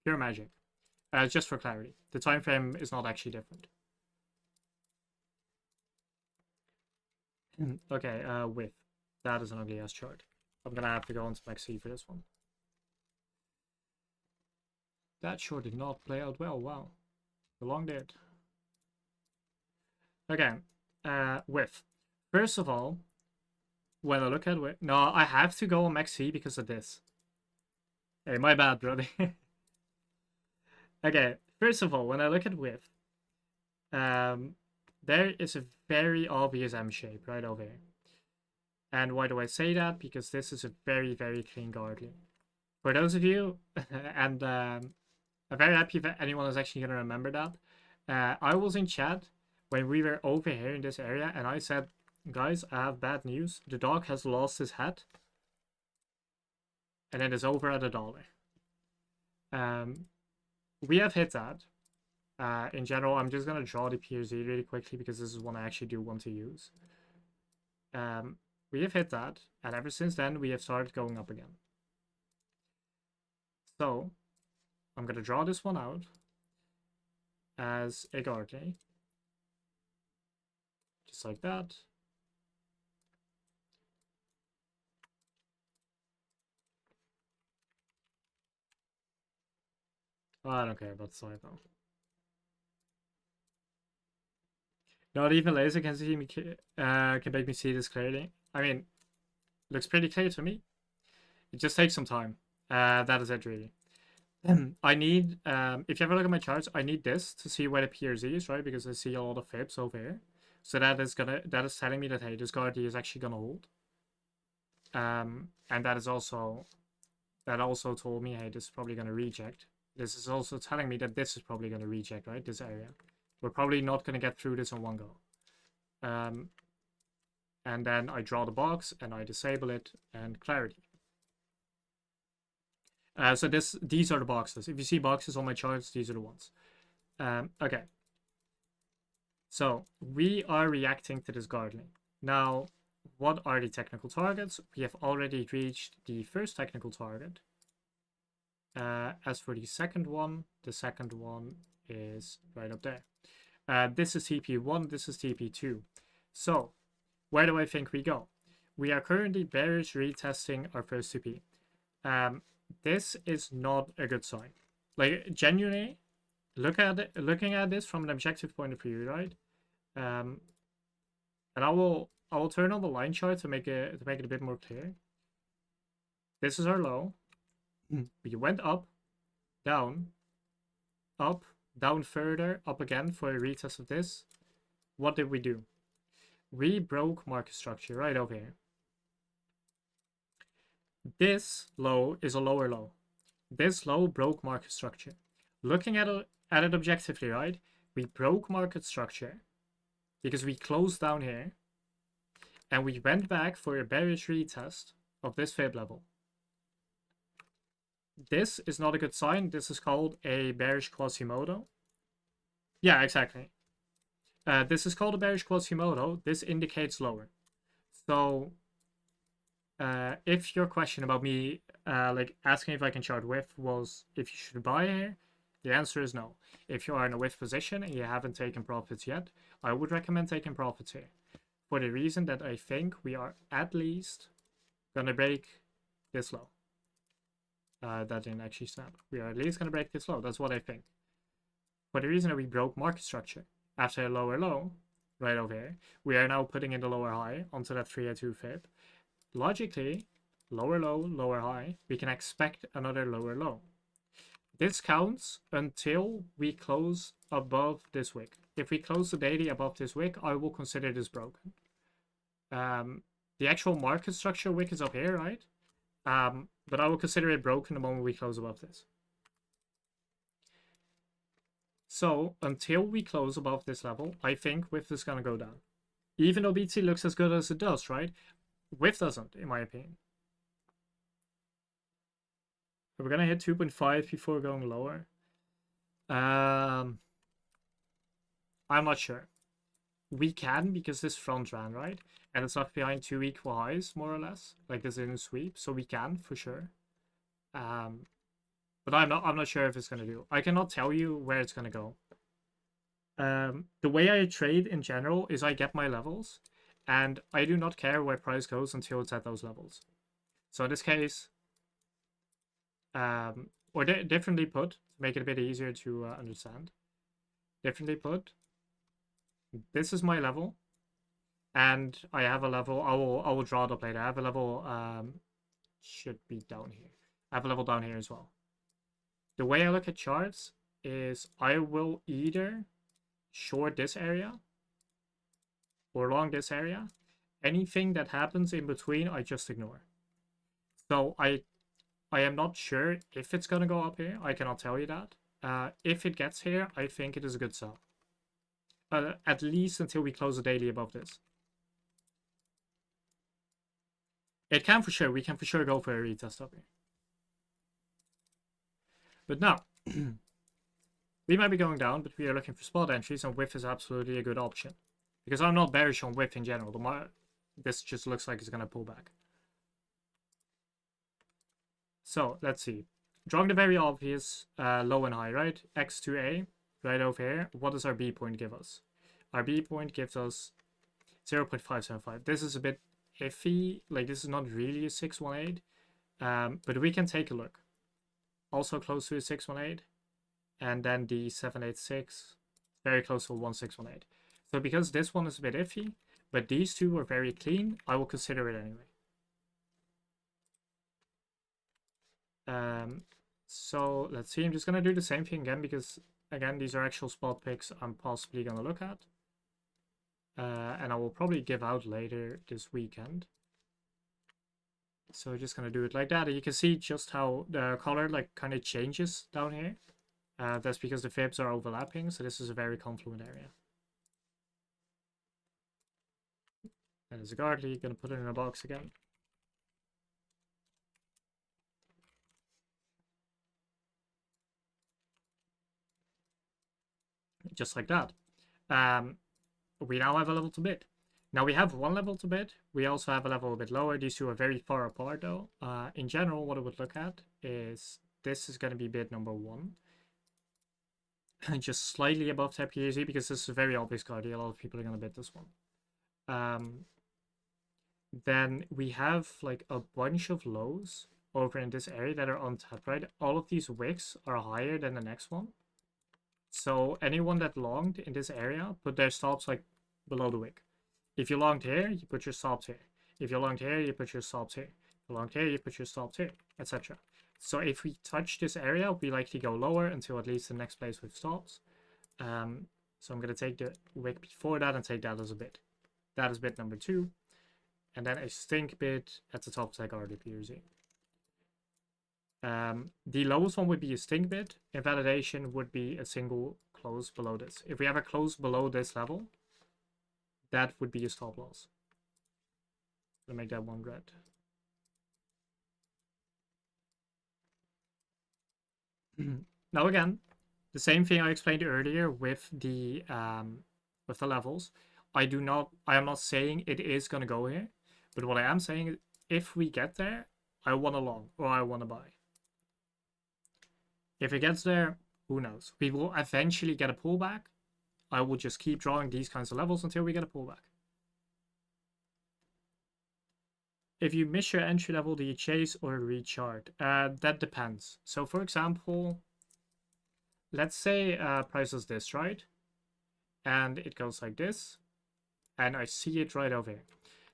Pure magic. Just for clarity, the time frame is not actually different. Okay, width. That is an ugly ass chart. I'm gonna have to go into Max C for this one. That sure did not play out well. Wow. The long did. Okay. Width. First of all, when I look at width, no, I have to go on Max C because of this. Hey, my bad, brother. Okay. First of all, when I look at width, there is a very obvious M shape right over here. And why do I say that? Because this is a very, very clean guardian. For those of you, and I'm very happy if anyone is actually going to remember that. I was in chat when we were over here in this area, and I said, guys, I have bad news. The dog has lost his hat. And it is over at $1. We have hit that. In general, I'm just going to draw the PRZ really quickly because this is one I actually do want to use. We have hit that, and ever since then, we have started going up again. So, I'm going to draw this one out as a guardian. Just like that. Oh, I don't care about the side though. Not even laser can see me. Can make me see this clearly. I mean, looks pretty clear to me. It just takes some time. That is it really. I need, if you ever look at my charts, I need this to see where the PRZ is, right? Because I see a lot of fibs over here. So that is telling me that, hey, this guardian is actually gonna hold. And that also told me, hey, this is probably gonna reject. This is also telling me that this is probably gonna reject, right? This area. We're probably not gonna get through this in one go. And then I draw the box and I disable it and clarity. So these are the boxes. If you see boxes on my charts, these are the ones. Okay. So we are reacting to this gardening. Now, what are the technical targets? We have already reached the first technical target. As for the second one is right up there. This is TP1, this is TP2. So, where do I think we go? We are currently bearish retesting our first TP. This is not a good sign. Like, genuinely, looking at this from an objective point of view, right? And I will turn on the line chart to make it a bit more clear. This is our low. We went up, down, up, down further, up again for a retest of this. What did we do? We broke market structure right over here. This low is a lower low. This low broke market structure. Looking at it objectively, right? We broke market structure because we closed down here and we went back for a bearish retest of this fib level. This is not a good sign. This is called a bearish Quasimodo. Yeah, exactly. This is called a bearish Quasimodo. This indicates lower. So if your question about me like asking if I can chart whiff was if you should buy here, the answer is no. If you are in a whiff position and you haven't taken profits yet, I would recommend taking profits here. For the reason that I think we are at least gonna break this low. That didn't actually snap. We are at least gonna break this low. That's what I think. For the reason that we broke market structure after a lower low, right over here, we are now putting in the lower high onto that 302 fib. Logically, lower low, lower high, we can expect another lower low. This counts until we close above this wick. If we close the daily above this wick, I will consider this broken. The actual market structure wick is up here, right? But I will consider it broken the moment we close above this. So until we close above this level, I think whiff is gonna go down. Even though BT looks as good as it does, right? Whiff doesn't, in my opinion. We're gonna hit 2.5 before going lower. I'm not sure. We can because this front ran, right? And it's left behind two equal highs, more or less. Like this in a sweep, so we can for sure. But I'm not sure if it's gonna do. I cannot tell you where it's gonna go. The way I trade in general is I get my levels, and I do not care where price goes until it's at those levels. So in this case, or differently put, to make it a bit easier to understand. Differently put, this is my level, and I have a level. I will draw it up later. I have a level. Should be down here. I have a level down here as well. The way I look at charts is I will either short this area or long this area. Anything that happens in between, I just ignore. So I am not sure if it's gonna go up here. I cannot tell you that. If it gets here, I think it is a good sell. At least until we close the daily above this. It can for sure. We can for sure go for a retest up here. But now, we might be going down, but we are looking for spot entries, and whiff is absolutely a good option. Because I'm not bearish on whiff in general. This just looks like it's going to pull back. So, let's see. Drawing the very obvious low and high, right? X to A, right over here. What does our B point give us? Our B point gives us 0.575. This is a bit iffy. Like, this is not really a 618. But we can take a look. Also close to a 618. And then the 786, very close to a 1618. So because this one is a bit iffy, but these two are very clean, I will consider it anyway. So let's see, I'm just gonna do the same thing again because again, these are actual spot picks I'm possibly gonna look at. And I will probably give out later this weekend. So just gonna do it like that. And you can see just how the color like kind of changes down here. That's because the fibs are overlapping, so this is a very confluent area. And as a Gardley, gonna put it in a box again. just like that. We now have a level to bid. Now we have one level to bid. We also have a level a bit lower. These two are very far apart though. In general, what I would look at is this is going to be bid number 1. Just slightly above tap PAZ because this is a very obvious card. A lot of people are going to bid this one. Then we have like a bunch of lows over in this area that are untapped, right? All of these wicks are higher than the next one. So anyone that longed in this area put their stops like below the wick. If you longed here, you put your stops here. If you longed here, you put your stops here. If you longed here, you put your stops here, etc. So if we touch this area, we like to go lower until at least the next place with stops. So I'm going to take the wick before that and take that as a bid. That is bid number 2. And then a stink bid at the top tag RDPUZ. The lowest one would be a stink bid. Invalidation would be a single close below this. If we have a close below this level, that would be a stop loss. I'm gonna make that 1 red. Now again, the same thing I explained earlier with the levels. I am not saying it is gonna go here, but what I am saying is if we get there, I want to long or I want to buy. If it gets there, who knows? We will eventually get a pullback. I will just keep drawing these kinds of levels until we get a pullback. If you miss your entry level, do you chase or rechart? That depends. So for example, let's say price is this, right? And it goes like this. And I see it right over here.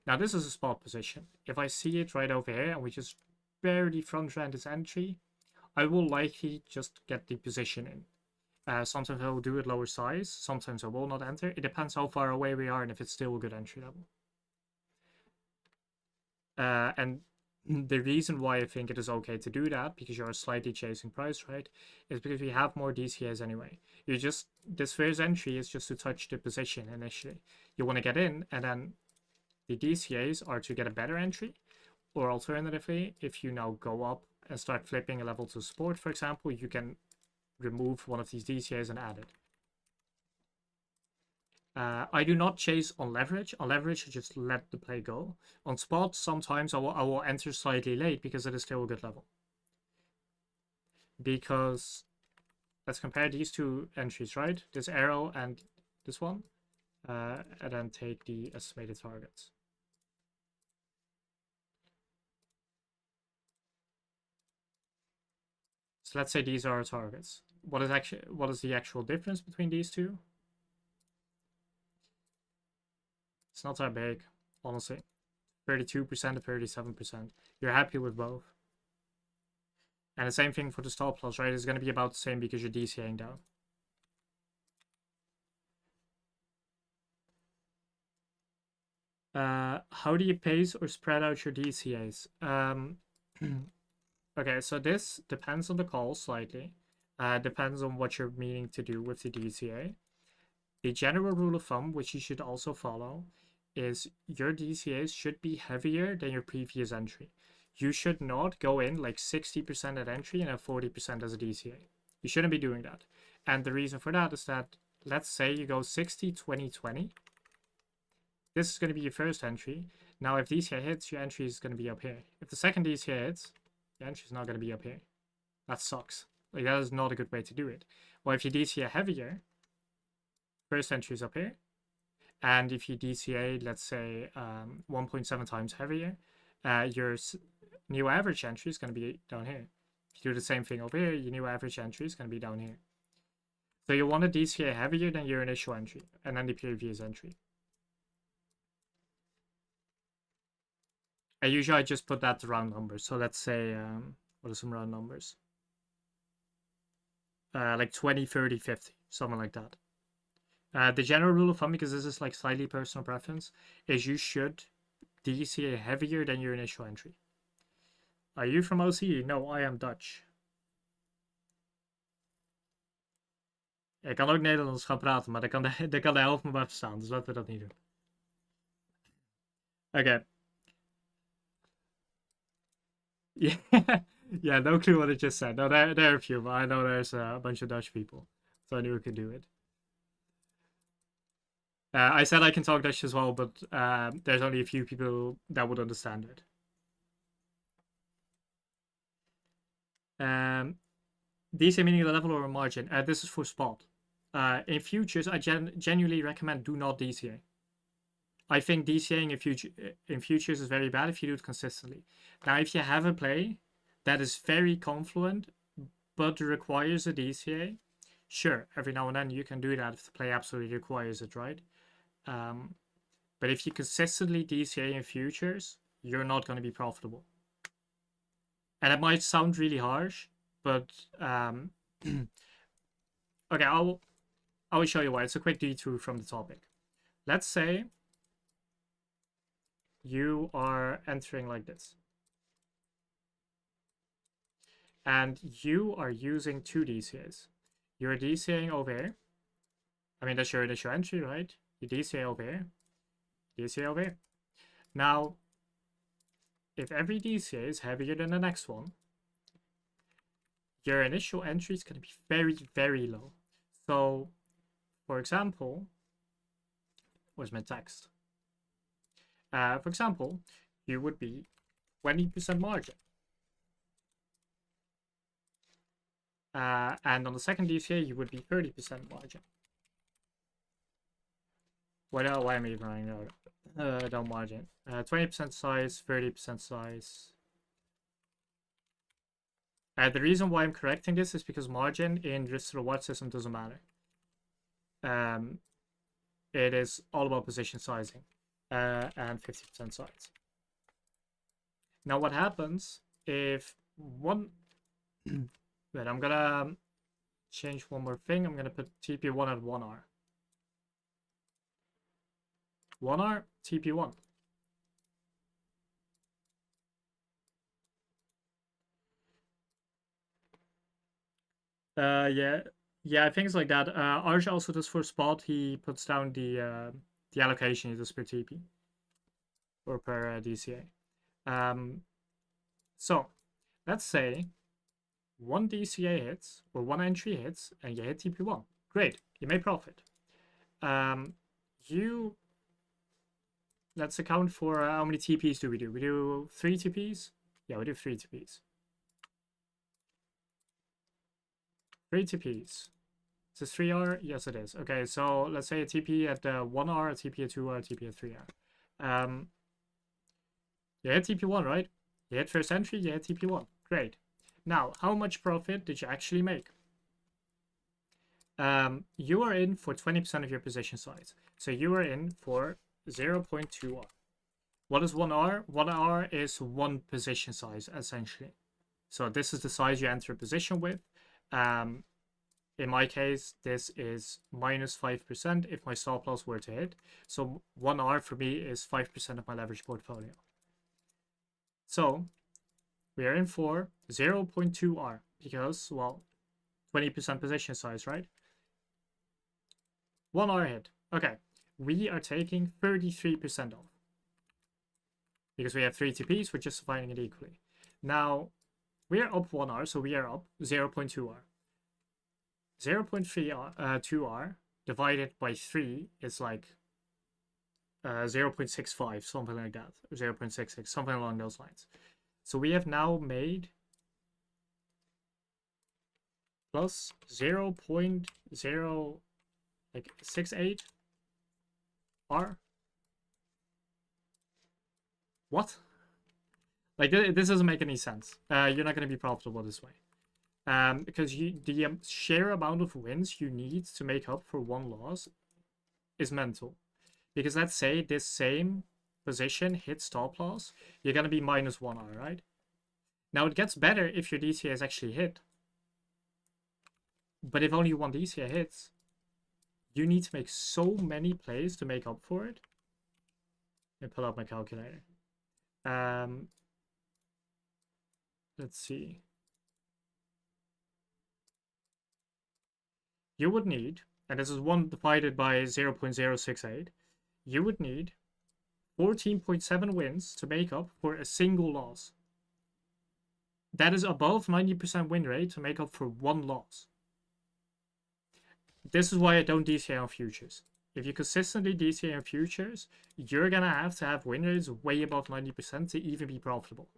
Now this is a spot position. If I see it right over here and we just barely front run this entry, I will likely just get the position in. Sometimes I will do it lower size. Sometimes I will not enter. It depends how far away we are and if it's still a good entry level. And the reason why I think it is okay to do that, because you're slightly chasing price, right, is because we have more DCAs anyway. This first entry is just to touch the position initially. You want to get in, and then the DCAs are to get a better entry. Or alternatively, if you now go up and start flipping a level to support, for example, you can remove one of these DCAs and add it. I do not chase on leverage. On leverage, I just let the play go. On spot, sometimes I will enter slightly late because it is still a good level. Because let's compare these two entries, right? This arrow and this one. And then take the estimated targets. So let's say these are our targets. What is the actual difference between these two? It's not that big, honestly. 32% to 37%. You're happy with both. And the same thing for the stop loss, right? It's going to be about the same because you're DCAing down. How do you pace or spread out your DCAs? Okay, so this depends on the call slightly. Depends on what you're meaning to do with the DCA. The general rule of thumb, which you should also follow, is your DCAs should be heavier than your previous entry. You should not go in like 60% at entry and have 40% as a DCA. You shouldn't be doing that. And the reason for that is that, let's say you go 60, 20, 20. This is going to be your first entry. Now, if DCA hits, your entry is going to be up here. If the second DCA hits, your entry is not going to be up here. That sucks. Like, that is not a good way to do it. Well, if you DCA heavier, first entry is up here. And if you DCA, let's say 1.7 times heavier, your new average entry is going to be down here. If you do the same thing over here, your new average entry is going to be down here. So you want to DCA heavier than your initial entry, and then the previous entry. I usually just put that to round numbers. So let's say, what are some round numbers? Like 20, 30, 50, something like that. The general rule of thumb, because this is like slightly personal preference, is you should DCA heavier than your initial entry. Are you from OCE? No, I am Dutch. Ik kan ook Nederlands gaan praten, maar dan kan de helft me maar verstaan. Dus laten we dat niet doen. Okay. Yeah, yeah, no clue what it just said. No, there are a few, but I know there's a bunch of Dutch people, so I knew we could do it. I said I can talk Dutch as well, but there's only a few people that would understand it. DCA meaning the level or a margin. This is for spot. In futures, I genuinely recommend do not DCA. I think DCAing in futures is very bad if you do it consistently. Now, if you have a play that is very confluent but requires a DCA, sure, every now and then you can do that if the play absolutely requires it, right? But if you consistently DCA in futures, you're not going to be profitable. And it might sound really harsh, but okay, I will show you why. It's a quick detour from the topic. Let's say you are entering like this, and you are using two DCAs. You're DCAing over here. I mean, that's your initial entry, right? You DCA over here, DCA over here. Now, if every DCA is heavier than the next one, your initial entry is going to be very, very low. So, for example, where's my text? For example, you would be 20% margin. And on the second DCA, you would be 30% margin. Why am I even running out? Don't margin. 20% size, 30% size. The reason why I'm correcting this is because margin in risk to reward system doesn't matter. It is all about position sizing and 50% size. Now, what happens if one... Wait, I'm gonna change one more thing. I'm gonna put TP1 at 1R. 1R, TP1. Yeah, I think it's like that. Arj also does for spot. He puts down the allocation he does per TP or per DCA. So let's say one DCA hits or one entry hits and you hit TP1. Great, you made profit. Let's account for how many TPs do we do? We do 3 TPs? Yeah, we do 3 TPs. 3 TPs. Is this 3R? Yes, it is. Okay, so let's say a TP at 1R, a TP at 2R, a TP at 3R. You hit TP1, right? You hit first entry, you hit TP1. Great. Now, how much profit did you actually make? You are in for 20% of your position size. So you are in for 0.2R. What is 1R? 1R is one position size, essentially. So this is the size you enter a position with. In my case, this is minus 5% if my stop loss were to hit. So 1R for me is 5% of my leverage portfolio. So we are in for 0.2R because, well, 20% position size, right? 1R hit. Okay, we are taking 33% off. Because we have 3 TPs, we're just dividing it equally. Now, we are up 1R, so we are up 0.2R. 0.2R divided by 3 is like 0.65, something like that. Or 0.66, something along those lines. So we have now made plus 0.068 R. What? Like, this doesn't make any sense. You're not going to be profitable this way. Because the sheer amount of wins you need to make up for one loss is mental. Because let's say this same position hits stop loss, you're going to be minus 1R, right? Now, it gets better if your DCA is actually hit. But if only one DCA hits, you need to make so many plays to make up for it. Let me pull out my calculator. Let's see. You would need, and this is 1 divided by 0.068, you would need 14.7 wins to make up for a single loss. That is above 90% win rate to make up for one loss. This is why I don't DCA on futures. if you consistently DCA in futures, you're gonna have to have win rates way above 90% to even be profitable.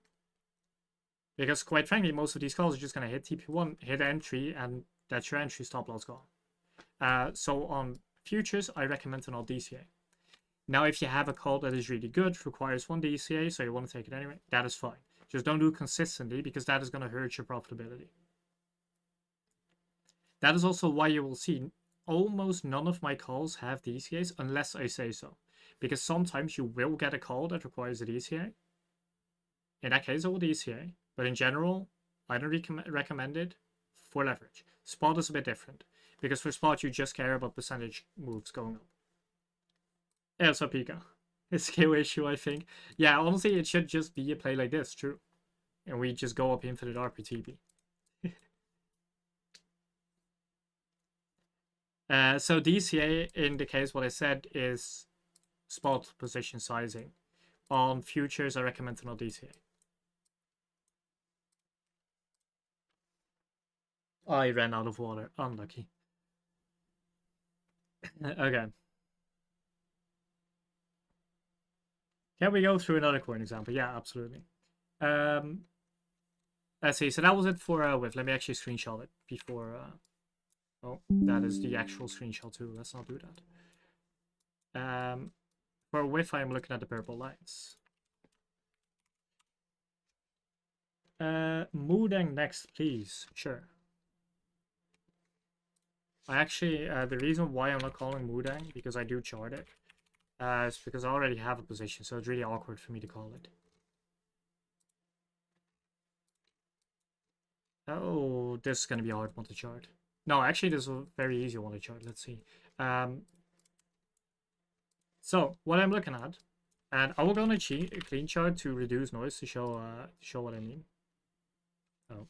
Because quite frankly, most of these calls are just gonna hit TP1, hit entry, and that's your entry stop loss gone. So on futures, I recommend to not DCA. Now, if you have a call that is really good, requires one DCA, so you want to take it anyway, that is fine. Just don't do it consistently because that is going to hurt your profitability. That is also why you will see almost none of my calls have DCAs unless I say so. Because sometimes you will get a call that requires a DCA. In that case, I will DCA. But in general, I don't recommend it for leverage. Spot is a bit different. Because for spot, you just care about percentage moves going up. Elsa Pika. A skill issue, I think. Yeah, honestly, it should just be a play like this, true. And we just go up infinite RPTB. So DCA indicates what I said is spot position sizing. On futures, I recommend to not DCA. I ran out of water. Unlucky. Okay. Can we go through another coin example? Yeah, absolutely. Let's see. So that was it for with. Let me actually screenshot it before. Oh, that is the actual screenshot too. Let's not do that. For width, I'm looking at the purple lines. Mudeng next, please. Sure. I actually, the reason why I'm not calling Mudeng, because I do chart it, is because I already have a position, so it's really awkward for me to call it. Oh, this is going to be a hard one to chart. No, actually, this is a very easy one to chart. Let's see. So, what I'm looking at, and I will go on a clean chart to reduce noise to show what I mean. Oh.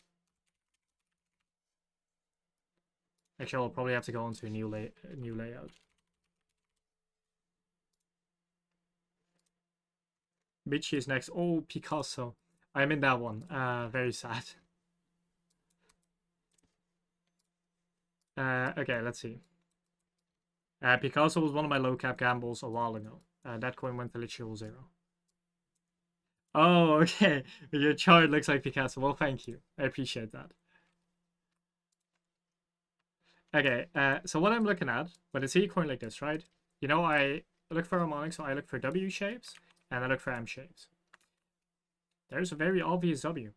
Actually, I'll probably have to go into a new layout. Michi is next. Oh, Picasso. I'm in that one. Very sad. Okay, let's see. Picasso was one of my low cap gambles a while ago. That coin went to literal zero. Oh, okay. Your chart looks like Picasso. Well, thank you. I appreciate that. Okay, so what I'm looking at, when I see a coin like this, right? You know, I look for harmonics, so I look for W shapes, and I look for M shapes. There's a very obvious W.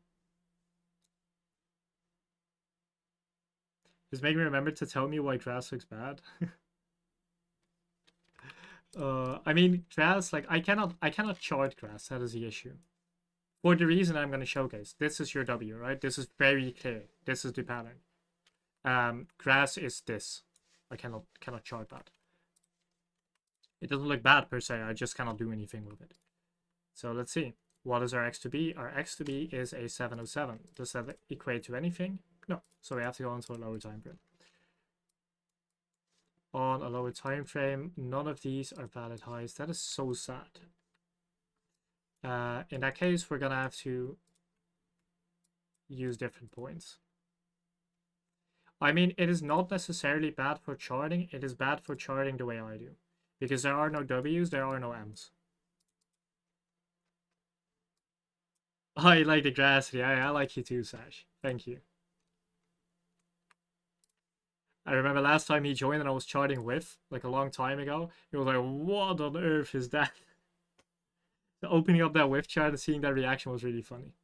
Just make me remember to tell me why grass looks bad. I mean, grass, like, I cannot chart grass. That is the issue. For the reason I'm going to showcase. This is your W, right? This is very clear. This is the pattern. Grass is this. I cannot chart that. It doesn't look bad per se. I just cannot do anything with it. So let's see. What is our X to B? Our X to B is a 707. Does that equate to anything? No. So we have to go into a lower time frame. On a lower time frame, none of these are valid highs. That is so sad. In that case, we're gonna have to use different points. I mean, it is not necessarily bad for charting. It is bad for charting the way I do. Because there are no W's, there are no M's. I like the grass. Yeah, I like you too, Sash. Thank you. I remember last time he joined and I was charting with, like a long time ago. He was like, what on earth is that? So opening up that with chart and seeing that reaction was really funny.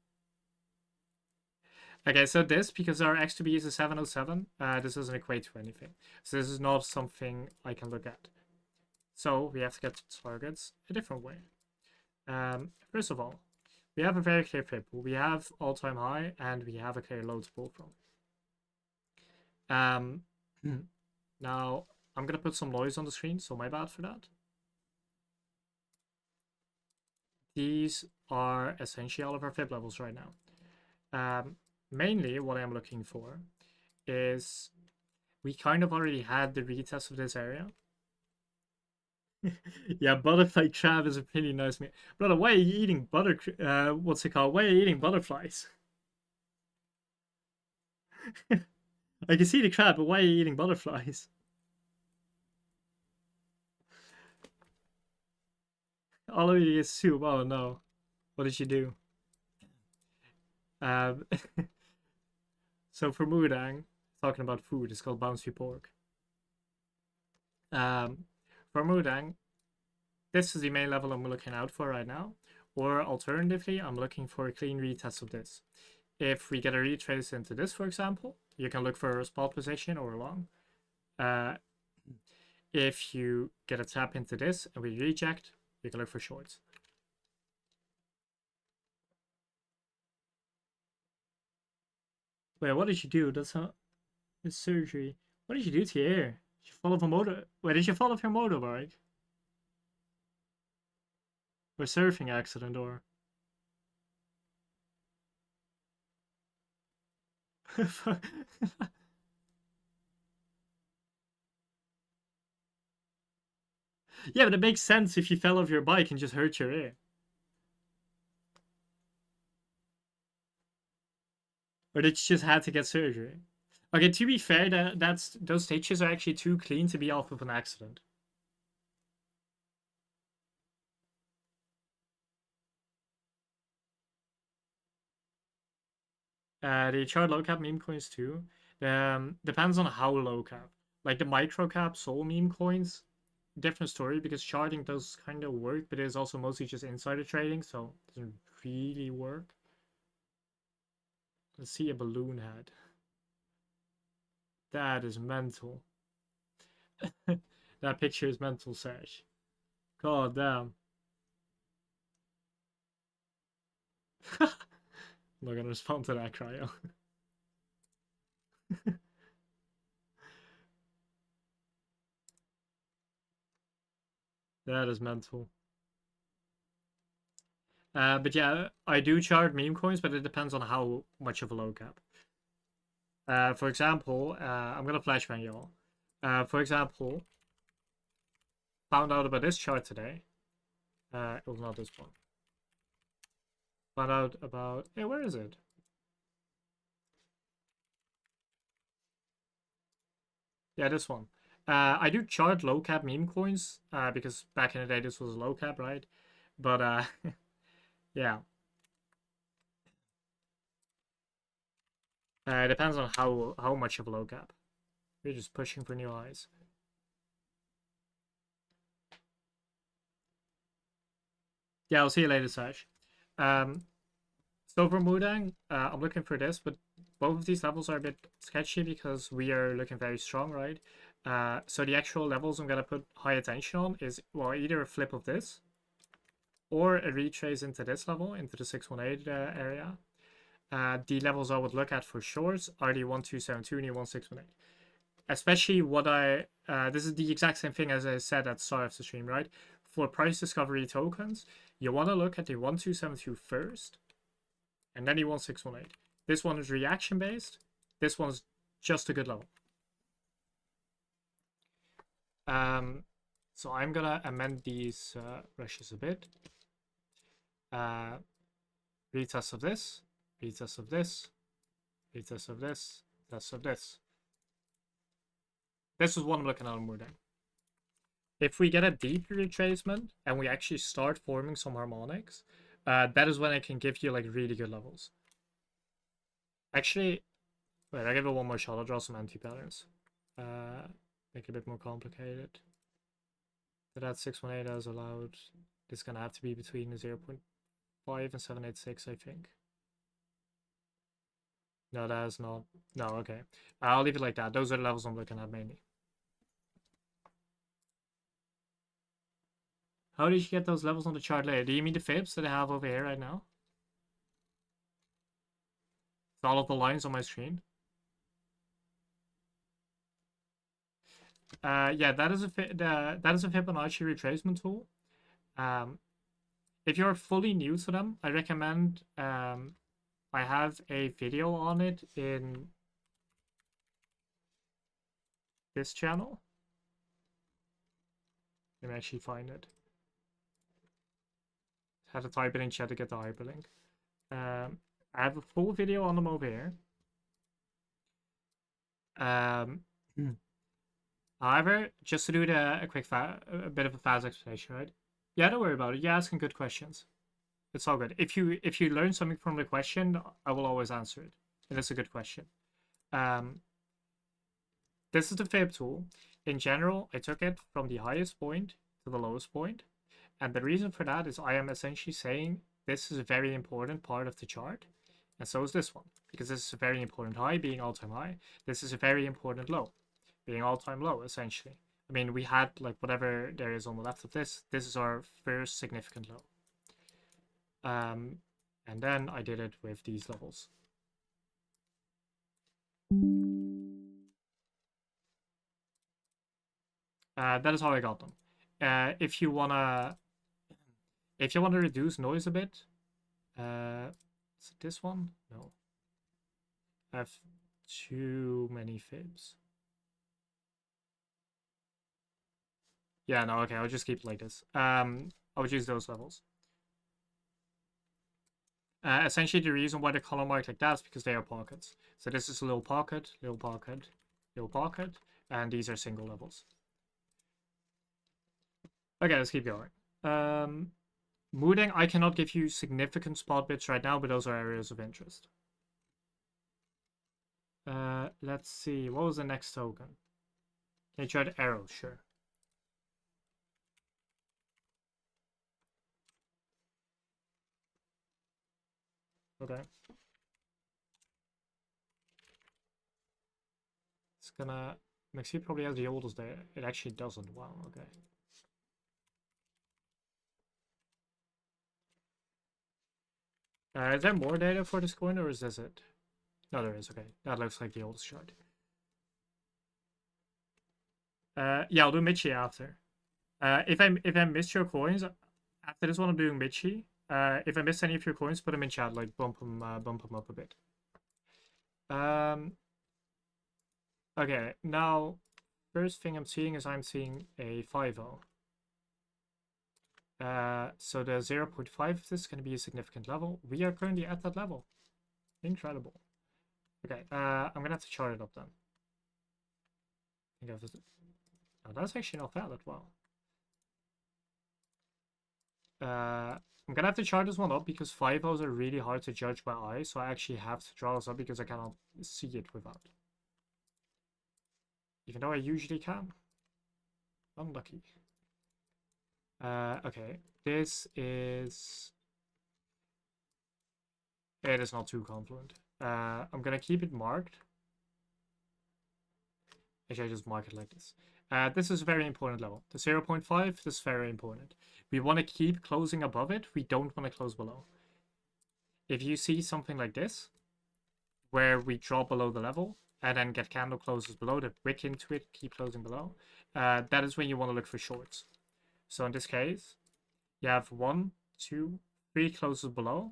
Okay, so this, because our X to B is a 707, this doesn't equate to anything. So this is not something I can look at. So we have to get to targets a different way. First of all, we have a very clear fib. We have all-time high and we have a clear low to pull from. Now, I'm going to put some noise on the screen, so my bad for that. These are essentially all of our fib levels right now. Mainly, what I'm looking for is we kind of already had the retest of this area. Yeah, butterfly crab is a pretty nice meal. Brother, why are you eating what's it called? Why are you eating butterflies? I can see the crab, but why are you eating butterflies? All of you is soup. Oh no. What did you do? Um, so for Mudang, talking about food, it's called bouncy pork. Um, for Mudang, this is the main level I'm looking out for right now. Or alternatively, I'm looking for a clean retest of this. If we get a retrace into this, for example, you can look for a spot position or long. If you get a tap into this and we reject, you can look for shorts. Wait, what did you do? That's not it's surgery. What did you do to your ear? Did you fall off a motor? Wait, did you fall off your motorbike? Or surfing accident or? Yeah, but it makes sense if you fell off your bike and just hurt your ear. Or did you just had to get surgery? Okay, to be fair, that's those stitches are actually too clean to be off of an accident. The chart low cap meme coins too. Depends on how low cap. Like the micro cap soul meme coins, different story because charting does kind of work, but it's also mostly just insider trading, so it doesn't really work. Let's see a balloon head. That is mental. That picture is mental, Serge. God damn. I'm not gonna respond to that, Cryo. That is mental. But yeah, I do chart meme coins, but it depends on how much of a low cap. For example, I'm gonna flashbang y'all. For example, found out about this chart today. It was not this one. Found out about. Hey, where is it? Yeah, this one. I do chart low cap meme coins because back in the day this was low cap, right? But yeah, it depends on how much of a low cap. We're just pushing for new highs. Yeah, I'll see you later, Sash. Um, so for Mudang, I'm looking for this, but both of these levels are a bit sketchy because we are looking very strong, right? So the actual levels I'm gonna put high attention on is well either a flip of this or a retrace into this level, into the 618 area. The levels I would look at for shorts are the 1272 and the 1618. Especially what this is the exact same thing as I said at the start of the stream, right? For price discovery tokens, you want to look at the 1272 first and then the 1618. This one is reaction based. This one's just a good level. So I'm gonna amend these rushes a bit. Retest of this, retest of this, retest of this, test of this. This is what I'm looking at more than. If we get a deep retracement and we actually start forming some harmonics, that is when I can give you like really good levels. Actually, wait, I'll give it one more shot. I'll draw some anti-patterns. Make it a bit more complicated. So that 618 as allowed. This is gonna have to be between 0.5 and 786, I think. No, that is not. No, okay. I'll leave it like that. Those are the levels I'm looking at mainly. How did you get those levels on the chart later? Do you mean the fibs that I have over here right now? It's all of the lines on my screen. Yeah, that is a Fibonacci retracement tool. If you're fully new to them, I recommend I have a video on it in this channel. Let me actually find it. Had to type it in chat to get the hyperlink. I have a full video on them over here. However, just to do a bit of a fast explanation, right? Yeah, don't worry about it. You're asking good questions. It's all good. If you learn something from the question, I will always answer it. And it's a good question. Um, this is the fib tool. In general, I took it from the highest point to the lowest point. And the reason for that is I am essentially saying this is a very important part of the chart. And so is this one. Because this is a very important high being all-time high. This is a very important low being all-time low, essentially. I mean, we had like whatever there is on the left of this. This is our first significant low. And then I did it with these levels. That is how I got them. If you wanna reduce noise a bit, is it this one? No, I have too many fibs. Yeah, no, okay, I'll just keep it like this. I would use those levels. Essentially, the reason why they're color marked like that is because they are pockets. So this is a little pocket, little pocket, little pocket, and these are single levels. Okay, let's keep going. Mooding, I cannot give you significant spot bits right now, but those are areas of interest. Let's see. What was the next token? Can you try the arrow? Sure. Okay. It's gonna... Maxi probably has the oldest there. It actually doesn't. Wow, okay. Is there more data for this coin, or is this it? No, there is. Okay, that looks like the oldest chart. Yeah, I'll do Michi after. If I miss your coins after this one, I'm doing Michi. If I miss any of your coins, put them in chat. Like bump them up a bit. Okay, now first thing I'm seeing is I'm seeing a 5-0. So the 0.5 of this is going to be a significant level. We are currently at that level. Incredible. Okay, I'm going to have to chart it up then. I think oh, that's actually not that well. I'm gonna have to chart this one up because 5-0s are really hard to judge by eye, so I actually have to draw this up because I cannot see it without. Even though I usually can. Unlucky. Okay, this is... It is not too confluent. I'm gonna keep it marked. Actually, I just mark it like this. This is a very important level. The 0.5, this is very important. We want to keep closing above it. We don't want to close below. If you see something like this, where we drop below the level, and then get candle closes below, that wick into it, keep closing below, that is when you want to look for shorts. So in this case, you have 1, 2, 3 closes below,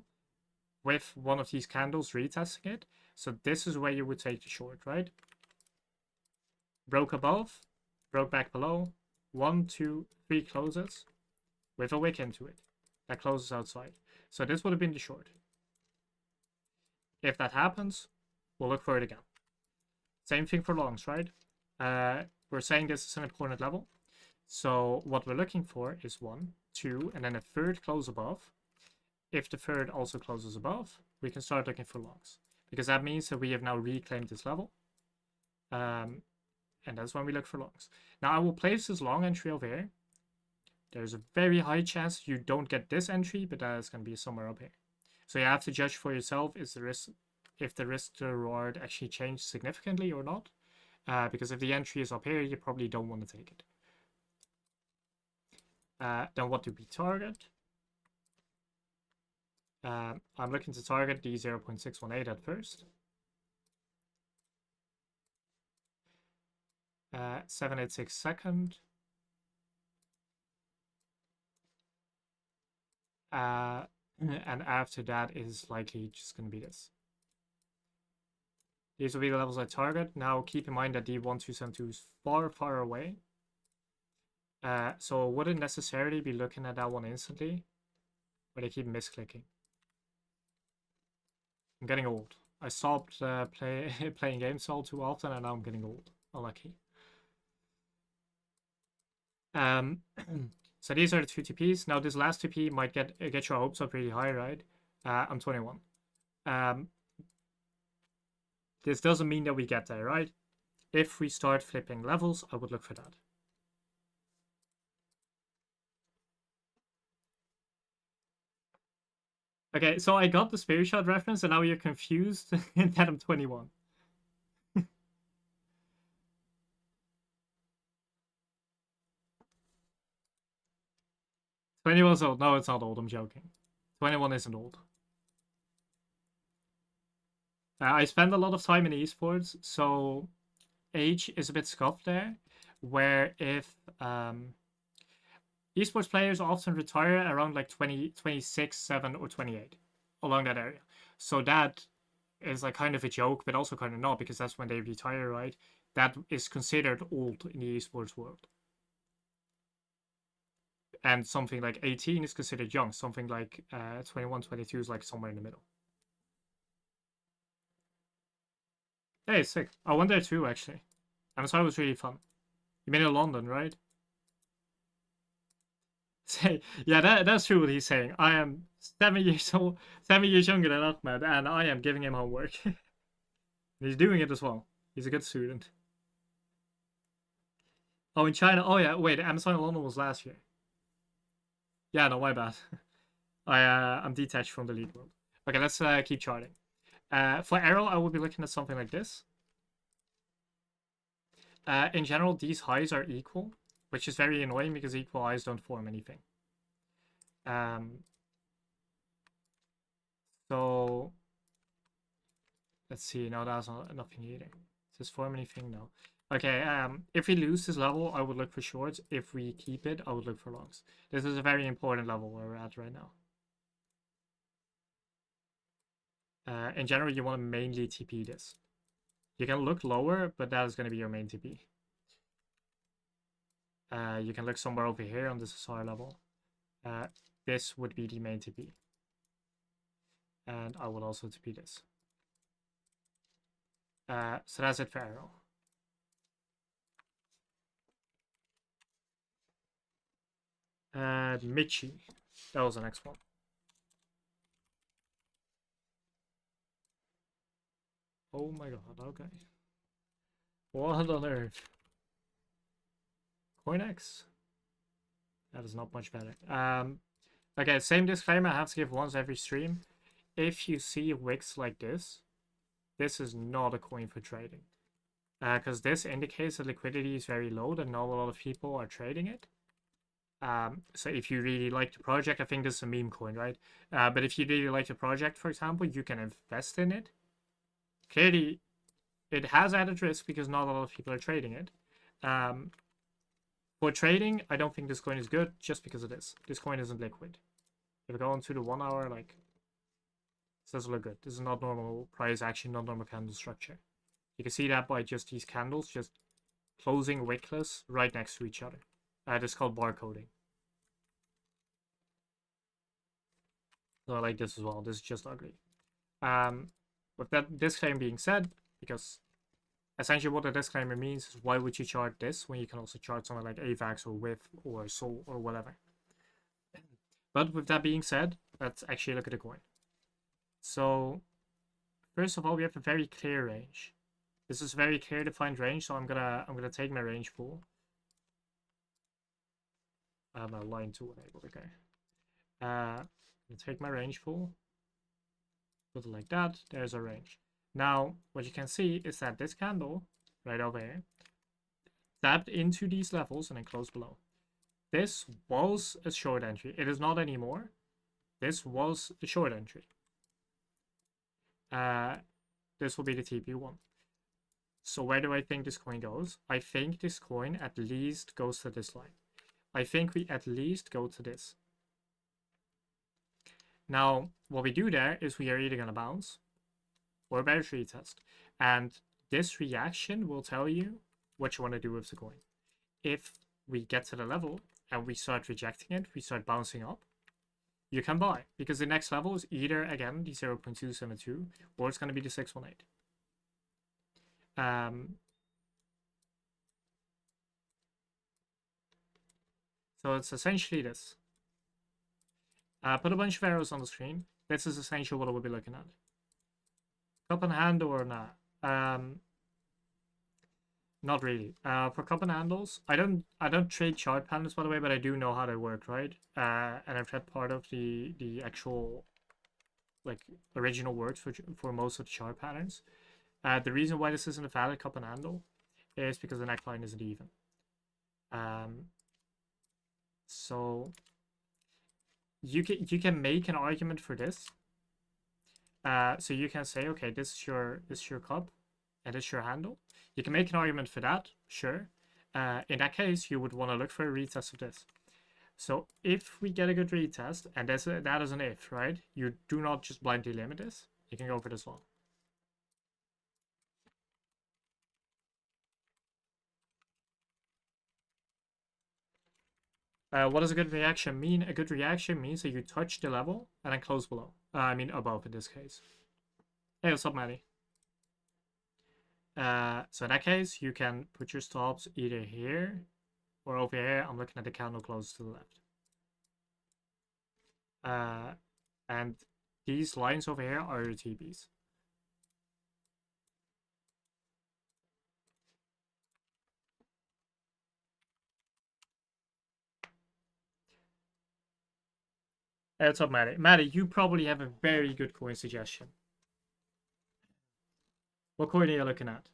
with one of these candles retesting it. So this is where you would take the short, right? Broke above, broke back below, 1, 2, 3 closes, with a wick into it. That closes outside. So this would have been the short. If that happens, we'll look for it again. Same thing for longs, right? We're saying this is an important level. So what we're looking for is 1, 2, and then a third close above. If the third also closes above, we can start looking for longs. Because that means that we have now reclaimed this level. And that's when we look for longs. Now I will place this long entry over here. There's a very high chance you don't get this entry, but that is going to be somewhere up here. So you have to judge for yourself if the risk to reward actually changed significantly or not. Because if the entry is up here, you probably don't want to take it. Then what do we target? I'm looking to target the 0.618 at first. 786 second. And after that is likely just going to be this. These will be the levels I target. Now keep in mind that the 1272 is far, far away. So I wouldn't necessarily be looking at that one instantly, but I keep misclicking. I'm getting old. I stopped playing games all too often, and now I'm getting old. Unlucky. So these are the two TPs. Now this last TP might get your hopes up really high, right? I'm 21. This doesn't mean that we get there, right? If we start flipping levels, I would look for that. Okay, so I got the Spirit Shot reference, and now you're confused that I'm 21. 21's old. No, it's not old. I'm joking. 21 isn't old. I spend a lot of time in esports, so age is a bit scuffed there. Where if esports players often retire around like 20, 26, 7, or 28, along that area. So that is like kind of a joke, but also kind of not, because that's when they retire, right? That is considered old in the esports world. And something like 18 is considered young. Something like 21, 22 is like somewhere in the middle. Hey, sick. I went there too, actually. And so it was really fun. You mean in London, right? Say, yeah, that's true what he's saying. I am 7 years old, 7 years younger than Ahmed, and I am giving him homework. He's doing it as well. He's a good student. Oh, in China. Oh yeah, wait. Amazon in London was last year. Yeah, no, my bad. I'm detached from the lead world. Okay, let's keep charting. For arrow, I would be looking at something like this. In general, these highs are equal, which is very annoying because equal highs don't form anything. So let's see. No, that's not nothing either. Does this form anything? No. Okay. If we lose this level, I would look for shorts. If we keep it, I would look for longs. This is a very important level where we're at right now. In general, you want to mainly TP this. You can look lower, but that is going to be your main TP. You can look somewhere over here on this SR level. This would be the main TP. And I will also TP this. So that's it for arrow. Michi. That was the next one. Oh my god, okay. What on earth? CoinX? That is not much better. Okay, same disclaimer I have to give once every stream. If you see wicks like this is not a coin for trading. Because this indicates that liquidity is very low, that not a lot of people are trading it. So if you really like the project, I think this is a meme coin, right? But if you really like the project, for example, you can invest in it. Clearly, it has added risk because not a lot of people are trading it. For trading, I don't think this coin is good just because of this. This coin isn't liquid. If I go into the 1 hour, like, this doesn't look good. This is not normal price action, not normal candle structure. You can see that by just these candles just closing wickless right next to each other. This is called barcoding. So I like this as well. This is just ugly. With that disclaimer being said, because essentially what the disclaimer means is why would you chart this when you can also chart something like AVAX or WIF or SOL or whatever. But with that being said, let's actually look at the coin. So first of all, we have a very clear range. This is a very clear defined range, so I'm gonna take my range pool. I have my line 2 enabled, okay. I'm gonna take my range pool, put it like that, there's a range. Now, what you can see is that this candle, right over here, tapped into these levels and then closed below. This was a short entry. It is not anymore. This was a short entry. This will be the TP1. So where do I think this coin goes? I think this coin at least goes to this line. I think we at least go to this. Now, what we do there is we are either going to bounce or bearish retest. And this reaction will tell you what you want to do with the coin. If we get to the level and we start rejecting it, we start bouncing up, you can buy. Because the next level is either, again, the 0.272 or it's going to be the 618. So it's essentially this. Put a bunch of arrows on the screen. This is essentially what we'll be looking at. Cup in hand or not? Not really. For cup and handles, I don't trade chart patterns by the way, but I do know how they work, right? And I've read part of the actual like original words for most of the chart patterns. The reason why this isn't a valid cup and handle is because the neckline isn't even. So you can make an argument for this. So you can say, okay, this is your cup, and this is your handle. You can make an argument for that, sure. In that case, you would want to look for a retest of this. So if we get a good retest, and that is an if, right? You do not just blindly limit this. You can go for this one. What does a good reaction mean? A good reaction means that you touch the level and then close below. I mean above in this case. Hey, what's up, Maddie? So in that case, you can put your stops either here or over here. I'm looking at the candle close to the left. And these lines over here are your TBs. Hey, what's up, Maddie? Maddie, you probably have a very good coin suggestion. What coin are you looking at?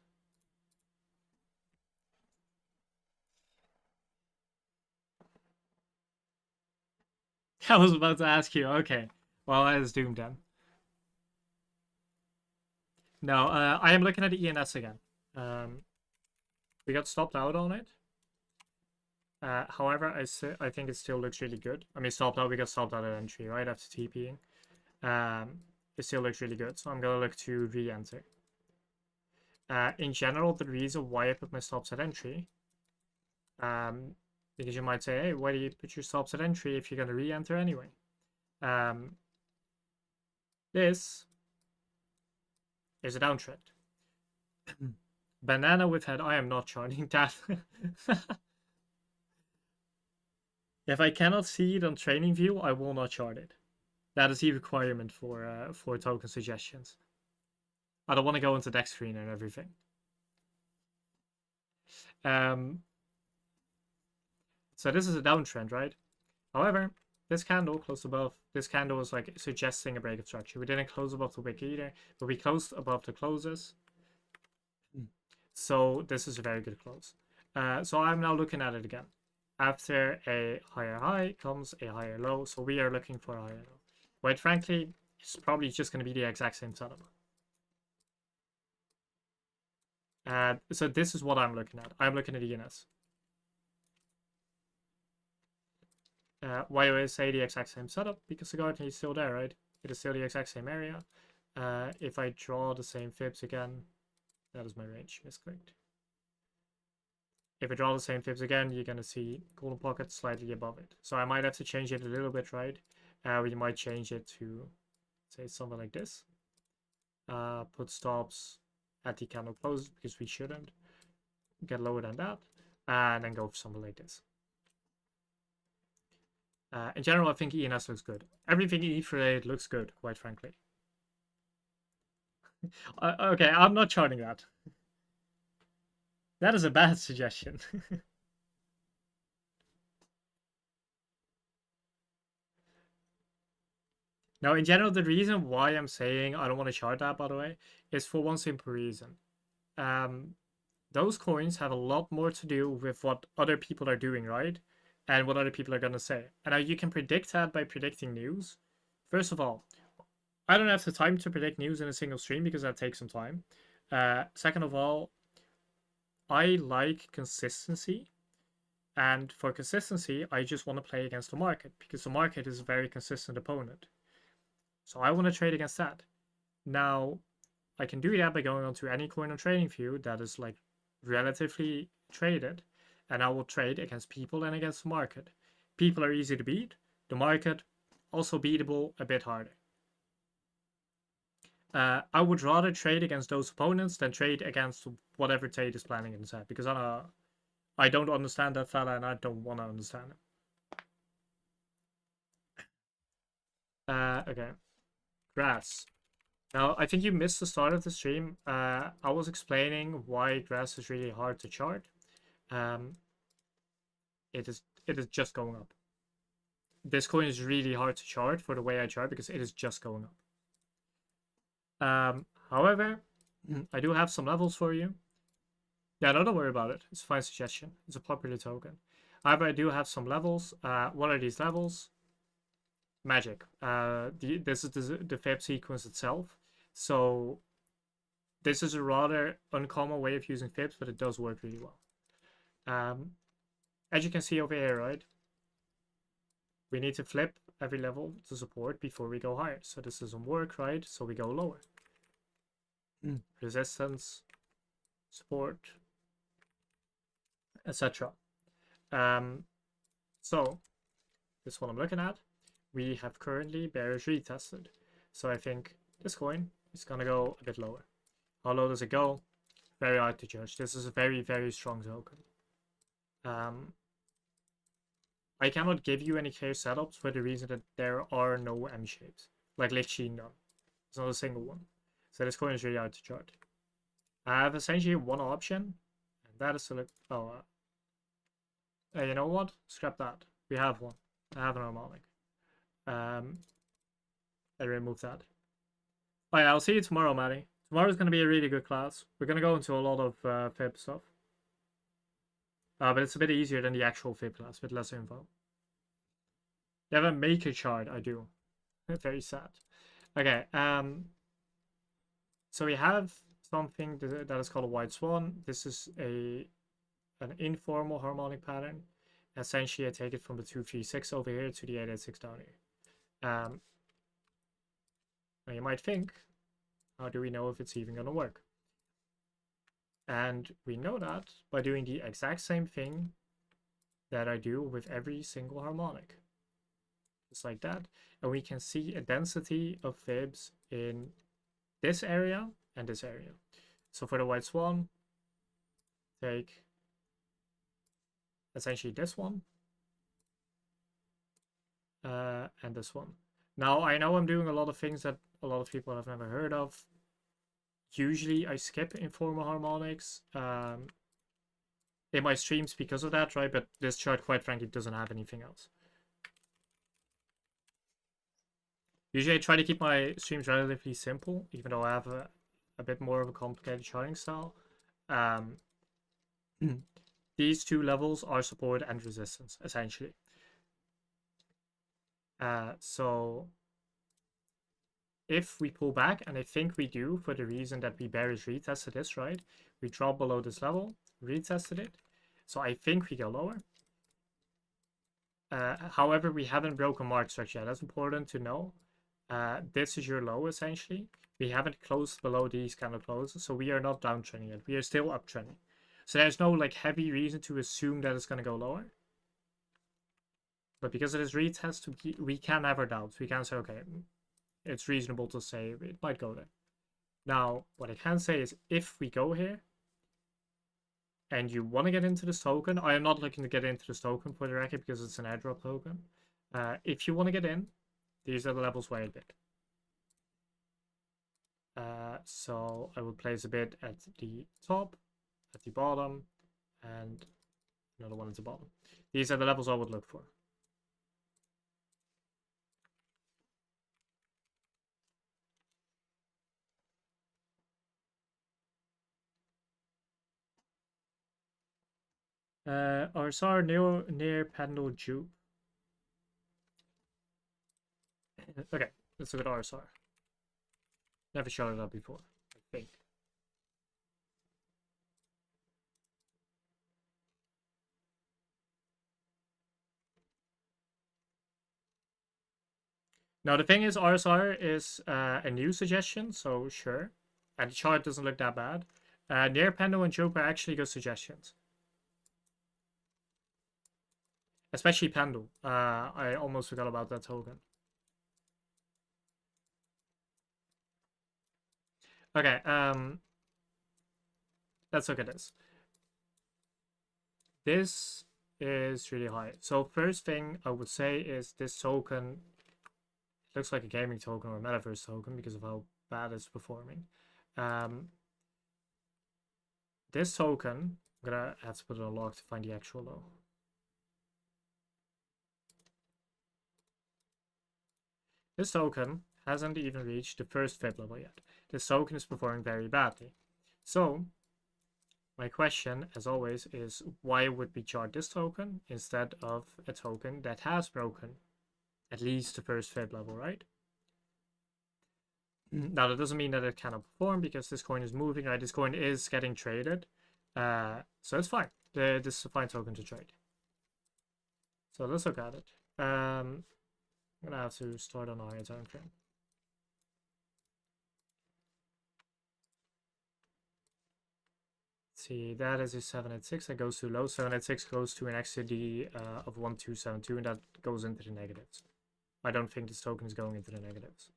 I was about to ask you. Okay. Well, that is doomed then. No, I am looking at the ENS again. We got stopped out on it. However, I think it still looks really good. I mean, stopped out, we got stopped out at entry, right? After TPing. It still looks really good. So I'm going to look to re-enter. In general, the reason why I put my stops at entry, because you might say, hey, why do you put your stops at entry if you're going to re-enter anyway? This is a downtrend. Banana with head, I am not charting that. If I cannot see it on training view, I will not chart it. That is the requirement for token suggestions. I don't want to go into deck screen and everything. So this is a downtrend, right? However, this candle closed above. This candle was like suggesting a break of structure. We didn't close above the wick either, but we closed above the closes. So this is a very good close. So I'm now looking at it again. After a higher high comes a higher low. So we are looking for a higher low. Quite frankly, it's probably just going to be the exact same setup. So this is what I'm looking at. I'm looking at ENS. Why do I say the exact same setup? Because the garden is still there, right? It is still the exact same area. If I draw the same fibs again, that is my range, misclicked. If I draw the same fibs again, you're going to see golden pocket slightly above it. So I might have to change it a little bit, right? We might change it to, say, something like this. Put stops at the candle close, because we shouldn't get lower than that. And then go for something like this. In general, I think ENS looks good. Everything ETH related looks good, quite frankly. Okay, I'm not charting that. That is a bad suggestion. Now, in general, the reason why I'm saying I don't want to chart that, by the way, is for one simple reason. Those coins have a lot more to do with what other people are doing, right? And what other people are going to say. And now you can predict that by predicting news. First of all, I don't have the time to predict news in a single stream because that takes some time. Second of all, I like consistency. And for consistency, I just want to play against the market because the market is a very consistent opponent. So I want to trade against that. Now, I can do that by going onto any coin on TradingView that is like relatively traded, and I will trade against people and against the market. People are easy to beat. The market also beatable a bit harder. I would rather trade against those opponents than trade against whatever Tate is planning in his head because I don't understand that fella and I don't want to understand him. Okay. Grass. Now, I think you missed the start of the stream. I was explaining why grass is really hard to chart. Um, it is just going up. This coin is really hard to chart for the way I chart because it is just going up. However, I do have some levels for you. Yeah, no, don't worry about it. It's a fine suggestion. It's a popular token. However, I do have some levels. What are these levels? Magic. This is the Fib sequence itself. So this is a rather uncommon way of using Fibs, but it does work really well. As you can see over here, right? We need to flip every level to support before we go higher. So this doesn't work, right? So we go lower. Resistance, support, etc. So this one I'm looking at, we have currently bearish retested. So I think this coin is gonna go a bit lower. How low does it go? Very hard to judge. This is a very, very strong token. I cannot give you any clear setups for the reason that there are no M shapes. Like literally none. There's not a single one. So this coin is really hard to chart. I have essentially one option, and that is to look. Oh, you know what? Scrap that. We have one. I have an harmonic. I remove that. Oh yeah, I'll see you tomorrow, Maddie. Tomorrow's going to be a really good class. We're going to go into a lot of Fib stuff. But it's a bit easier than the actual Fib class, with less info. You have a maker chart, I do. Very sad. Okay, so we have something that is called a white swan. This is an informal harmonic pattern. Essentially, I take it from the 236 over here to the 886 down here. Now you might think, how do we know if it's even going to work? And we know that by doing the exact same thing that I do with every single harmonic. Just like that. And we can see a density of fibs in this area and this area. So for the white swan, take essentially this one and this one. Now, I know I'm doing a lot of things that a lot of people have never heard of. Usually, I skip informal harmonics in my streams because of that, right? But this chart, quite frankly, doesn't have anything else. Usually, I try to keep my streams relatively simple, even though I have a bit more of a complicated charting style. These two levels are support and resistance, essentially. So if we pull back, and I think we do for the reason that we bearish retested this, right? We drop below this level, retested it. So I think we go lower. However, we haven't broken mark structure yet. That's important to know. This is your low, essentially. We haven't closed below these kind of closes, so we are not downtrending yet. We are still uptrending. So there's no like heavy reason to assume that it's going to go lower. But because it is retest, we can have our doubts. We can say, okay, it's reasonable to say it might go there. Now, what I can say is if we go here and you want to get into this token, I am not looking to get into this token for the record because it's an airdrop token. If you want to get in, these are the levels where I did. So I will place a bid at the top, at the bottom, and another one at the bottom. These are the levels I would look for. Arsar near Pendle Jupe. Okay, let's look at RSR. Never showed it up before, I think. Now the thing is, RSR is a new suggestion, so sure. And the chart doesn't look that bad. Near Pendle and Joke are actually good suggestions. Especially Pendle. I almost forgot about that token. Okay, let's look at this. This is really high. So first thing I would say is this token looks like a gaming token or a metaverse token because of how bad it's performing. This token, I'm gonna have to put it on log to find the actual low. This token hasn't even reached the first fib level yet. This token is performing very badly. So, my question, as always, is why would we chart this token instead of a token that has broken at least the first fib level, right? Now, that doesn't mean that it cannot perform because this coin is moving, right? This coin is getting traded. So it's fine. This is a fine token to trade. So let's look at it. I'm going to have to start on a higher time frame. See, that is a 786 that goes too low. 786 goes to an XCD of 1272, and that goes into the negatives. I don't think this token is going into the negatives.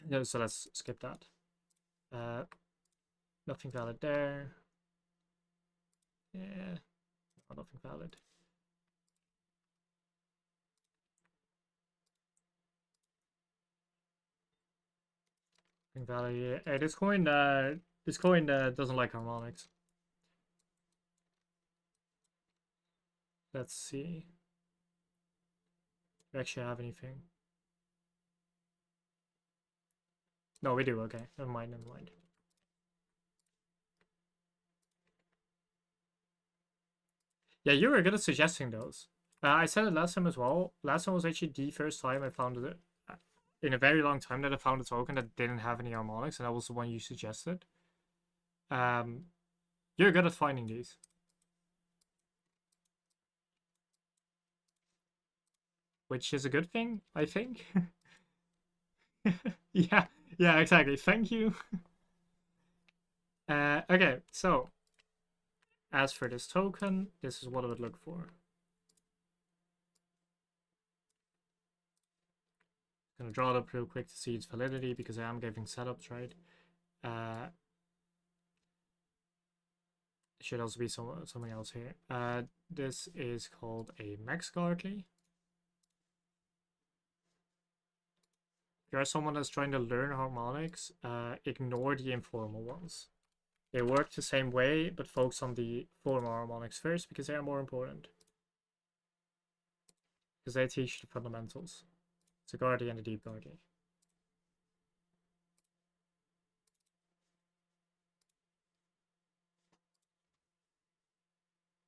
No, so let's skip that. Nothing valid there. Yeah, nothing valid. Nothing valid here. Hey, this coin doesn't like harmonics. Let's see. Do we actually have anything? No, we do. Okay, never mind. Never mind. Yeah, you were good at suggesting those. I said it last time as well. Last time was actually the first time I found it in a very long time that I found a token that didn't have any harmonics, and that was the one you suggested. You're good at finding these. Which is a good thing, I think. Yeah, yeah, exactly. Thank you. Okay, so as for this token, this is what I would look for. Gonna draw it up real quick to see its validity because I am giving setups, right? Should also be something else here. This is called a max Gartley. If you're someone that's trying to learn harmonics, ignore the informal ones. They work the same way, but focus on the formal harmonics first because they are more important. Because they teach the fundamentals. It's a Gartley and a deep Gartley.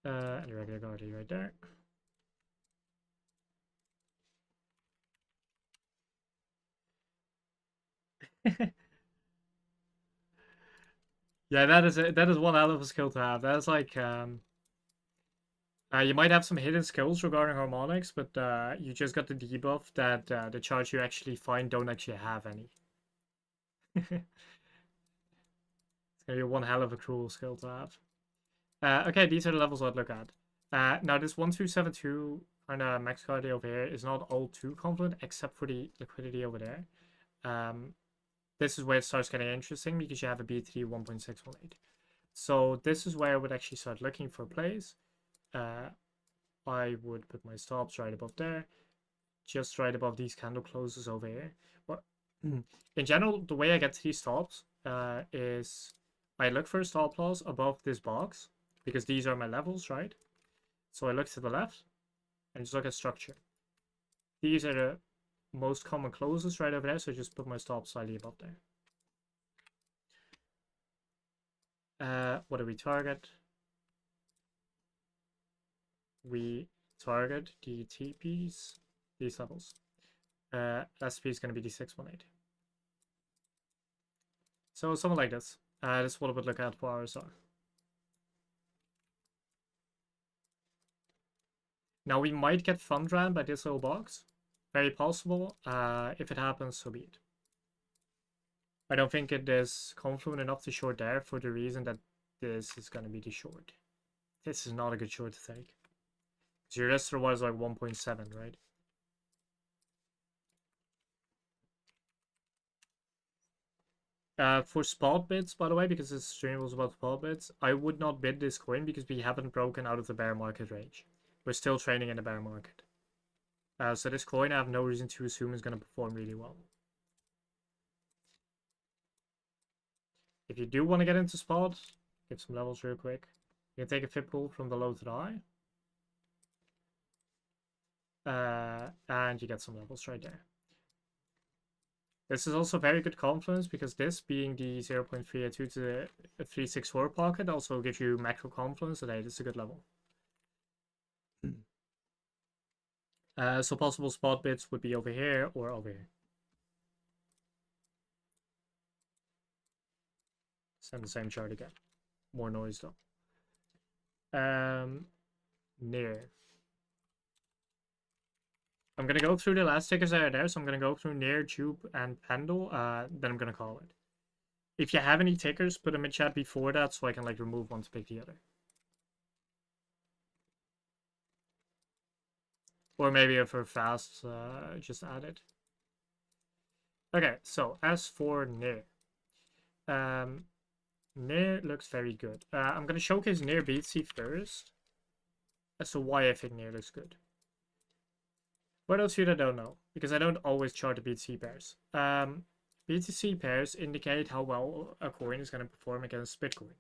And a regular Gartley right there. Yeah, that is one hell of a skill to have. That is like you might have some hidden skills regarding harmonics, but you just got the debuff that the charts you actually find don't actually have any. It's gonna be one hell of a cool skill to have. Okay, these are the levels I'd look at. Now this 1272 kind of max card over here is not all too confident except for the liquidity over there. This is where it starts getting interesting because you have a BT 1.618. So this is where I would actually start looking for plays. I would put my stops right above there, just right above these candle closes over here. But in general, the way I get to these stops is I look for a stop loss above this box because these are my levels, right? So I look to the left and just look at structure. These are the most common closes right over there, so I just put my stop slightly above there. What do we target? We target the TPs, these levels. SP is going to be the 618. So something like this. This is what I would look at for RSR. Now we might get front ran by this little box. Very possible. If it happens, so be it. I don't think it is confluent enough to short there for the reason that this is going to be the short. This is not a good short to take. So your rest was like 1.7, right? For spot bids, by the way, because this stream was about spot bids, I would not bid this coin because we haven't broken out of the bear market range. We're still trading in the bear market. So this coin I have no reason to assume is going to perform really well. If you do want to get into spot, give some levels real quick. You can take a fib pool from the low to the high. And you get some levels right there. This is also very good confluence because this being the 0.382 to the 364 pocket also gives you macro confluence, so that is a good level. So possible spot bits would be over here or over here. Send the same chart again. More noise though. Near. I'm gonna go through the last tickers that are there, so I'm gonna go through near, tube, and pendle. Then I'm gonna call it. If you have any tickers, put them in chat before that so I can like remove one to pick the other. Or maybe if we're fast, just add it. Okay, so as for near. Near looks very good. I'm gonna showcase near BTC first. As to why I think near looks good. For those of you that don't know, because I don't always chart the BTC pairs. BTC pairs indicate how well a coin is going to perform against Bitcoin.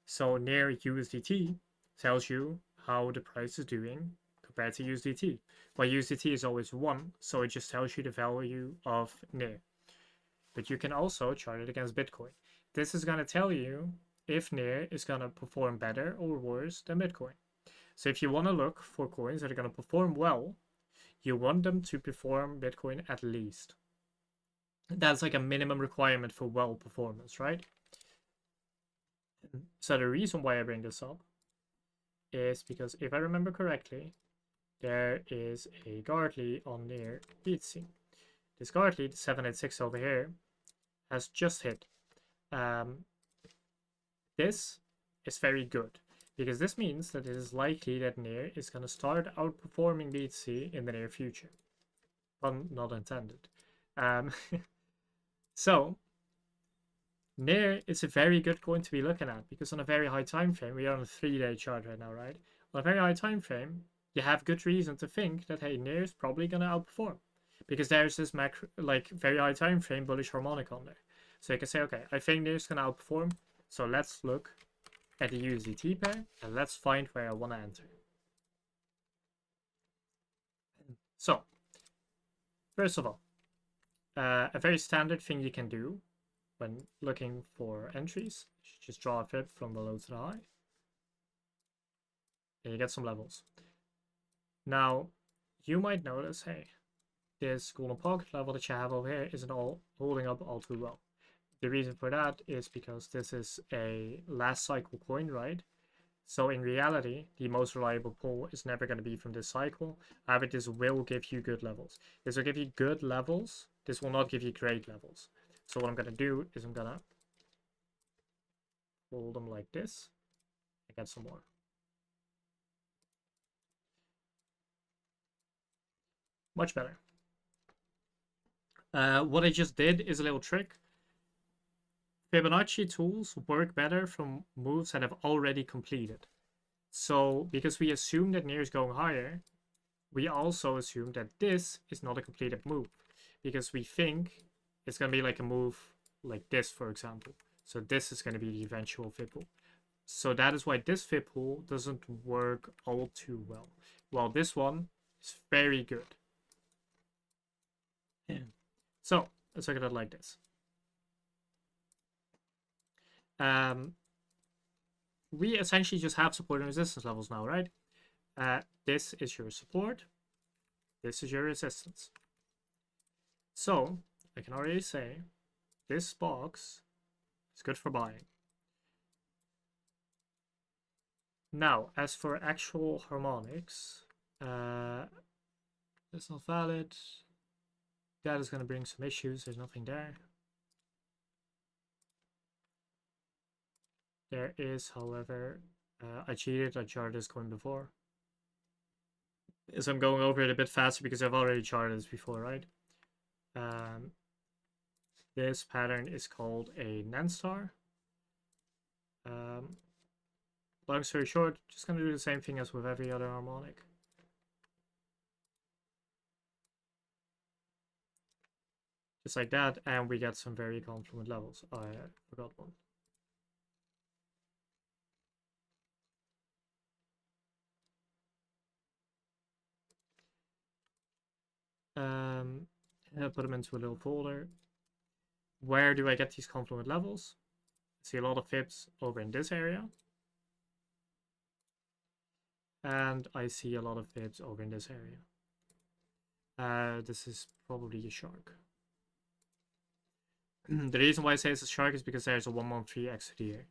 So near USDT tells you how the price is doing compared to USDT. But USDT is always 1, so it just tells you the value of near. But you can also chart it against Bitcoin. This is going to tell you if near is going to perform better or worse than Bitcoin. So if you want to look for coins that are going to perform well, you want them to perform Bitcoin at least. That's like a minimum requirement for well performance, right? So the reason why I bring this up is because if I remember correctly, there is a Gartley on near BTC. This Gartley, the 786 over here, has just hit. This is very good because this means that it is likely that near is going to start outperforming BTC in the near future. Pun not intended. So near is a very good coin to be looking at because on a very high time frame, we are on a 3-day chart right now, right? On a very high time frame, you have good reason to think that hey, near is probably gonna outperform because there's this macro, like very high time frame bullish harmonic on there. So you can say, okay, I think near is gonna outperform. So let's look at the USDT pair and let's find where I want to enter. So first of all, a very standard thing you can do when looking for entries, just draw a fib from the low to the high, and you get some levels. Now, you might notice, hey, this golden pocket level that you have over here isn't all holding up all too well. The reason for that is because this is a last cycle coin, right? So in reality, the most reliable pull is never going to be from this cycle. However, this will give you good levels. This will give you good levels. This will not give you great levels. So what I'm going to do is I'm going to hold them like this and get some more. Much better. What I just did is a little trick. Fibonacci tools work better from moves that have already completed. So because we assume that near is going higher, we also assume that this is not a completed move because we think it's going to be like a move like this, for example. So this is going to be the eventual fib pool. So that is why this fib pool doesn't work all too well. While this one is very good. Yeah. So let's look at it like this. We essentially just have support and resistance levels now, right? This is your support. This is your resistance. So I can already say this box is good for buying. Now, as for actual harmonics, that's not valid. That is going to bring some issues. There's nothing there. There is, however, I cheated. I charted this coin before. So I'm going over it a bit faster because I've already charted this before, right? This pattern is called a Nanstar. Long story short, just going to do the same thing as with every other harmonic. just like that, and we get some very complement levels. I forgot one. I'll put them into a little folder. Where do I get these complement levels? I see a lot of fibs over in this area. And I see a lot of fibs over in this area. This is probably a shark. The reason why I say it's a shark is because there's a 113 exit here.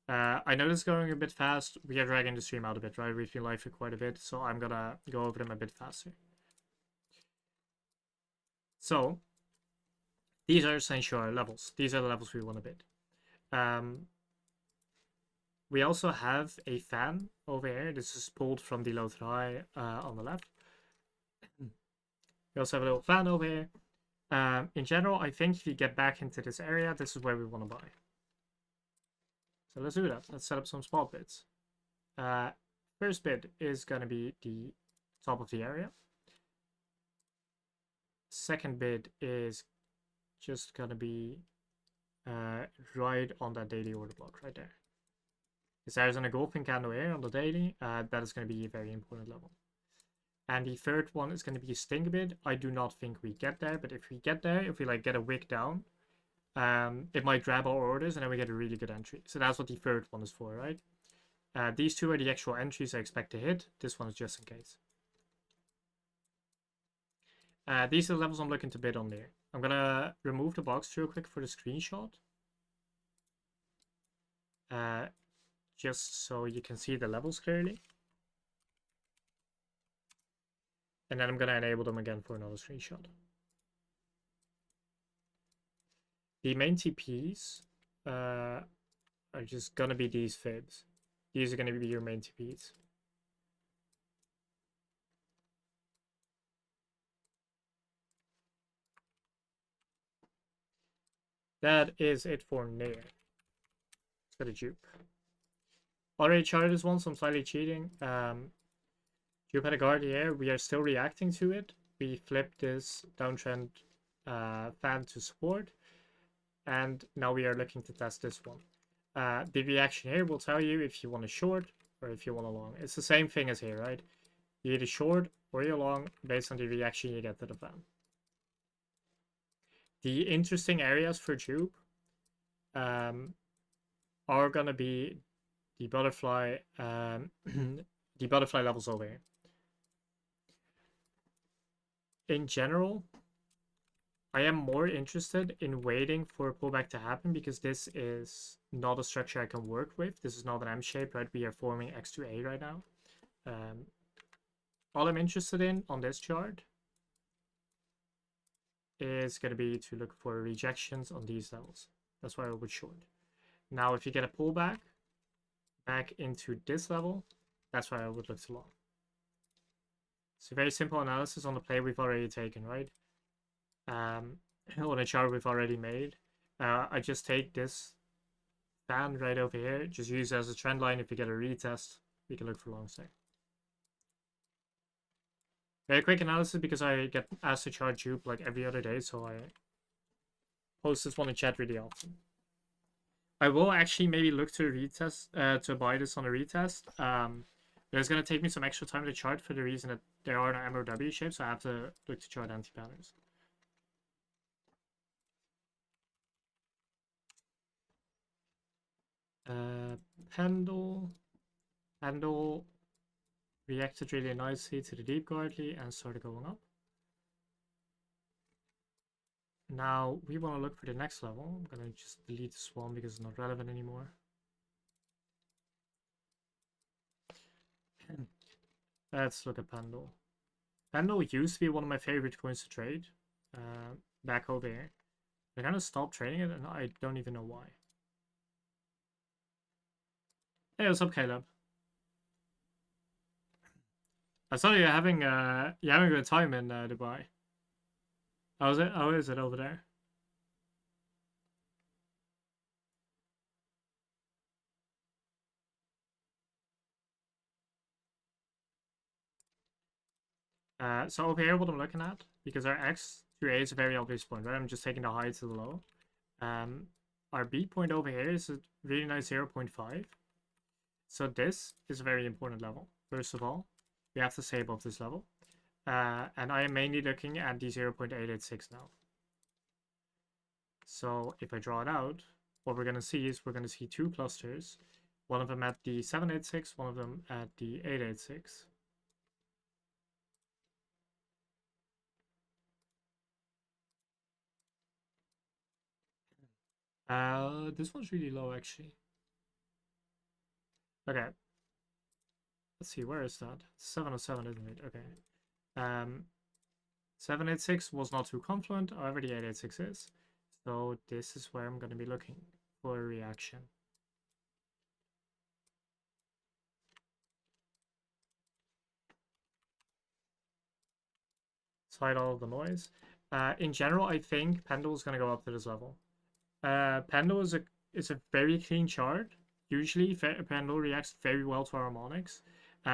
I know this is going a bit fast. We are dragging the stream out a bit, right? We've been live for quite a bit, so I'm gonna go over them a bit faster. So, these are essentially our levels. These are the levels we want to bid. We also have a fan over here. This is pulled from the low to high on the left. We also have a little fan over here. In general, I think if you get back into this area, this is where we want to buy. So let's do that. Let's set up some spot bids. First bid is going to be the top of the area. Second bid is just going to be right on that daily order block right there. Because there's an engulfing candle here on the daily. That is going to be a very important level. And the third one is going to be a stink bid. I do not think we get there, but if we get there, if we like get a wick down, it might grab our orders and then we get a really good entry. So that's what the third one is for, right? These two are the actual entries I expect to hit. This one is just in case. These are the levels I'm looking to bid on there. I'm going to remove the box real quick for the screenshot. Just so you can see the levels clearly. And then I'm going to enable them again for another screenshot. The main TPs are just going to be these fibs. These are going to be your main TPs. That is it for near. Let's go to dupe. Already charted this one, so I'm slightly cheating. Dupe had a guard here. We are still reacting to it. We flipped this downtrend fan to support. And now we are looking to test this one. The reaction here will tell you if you want a short or if you want a long. It's the same thing as here, right? You either short or you're long based on the reaction you get to the fan. The interesting areas for dupe are gonna be the butterfly, the butterfly levels over here. In general, I am more interested in waiting for a pullback to happen because this is not a structure I can work with. This is not an M shape, right? We are forming X2A right now. All I'm interested in on this chart is going to be to look for rejections on these levels. That's why I would short. Now, if you get a pullback back into this level, that's why I would look to long. It's a very simple analysis on the play we've already taken, right? On a chart we've already made. I just take this fan right over here, just use it as a trend line. If you get a retest, we can look for long stay. Very quick analysis because I get asked to chart dupe like every other day, so I post this one in chat really often. I will actually maybe look to retest, to buy this on a retest. But it's going to take me some extra time to chart for the reason that there are no MOW shapes, so I have to look to chart anti-patterns. Pendle reacted really nicely to the deep guardly and started going up. Now we want to look for the next level. I'm gonna just delete this one because it's not relevant anymore. Let's look at Pendle. Pendle used to be one of my favorite coins to trade. Back over here. I kind of stopped trading it and I don't even know why. Hey, what's up, Caleb? I saw you're having a good time in Dubai. How's it? How is it over there? So over here, what I'm looking at, because our X 2A is a very obvious point, right? I'm just taking the high to the low. Our B point over here is a really nice 0.5. So this is a very important level. First of all, we have to stay above this level. And I am mainly looking at the 0.886 now. So if I draw it out, what we're going to see is we're going to see two clusters. One of them at the 786, one of them at the 886. This one's really low actually. Okay. Let's see, where is that? 707, isn't it? Okay. 786 was not too confluent, however the 886 is. So this is where I'm going to be looking for a reaction. Hide all of the noise. In general, I think Pendle is going to go up to this level. Pendle is a very clean chart. Usually, Pendle reacts very well to harmonics.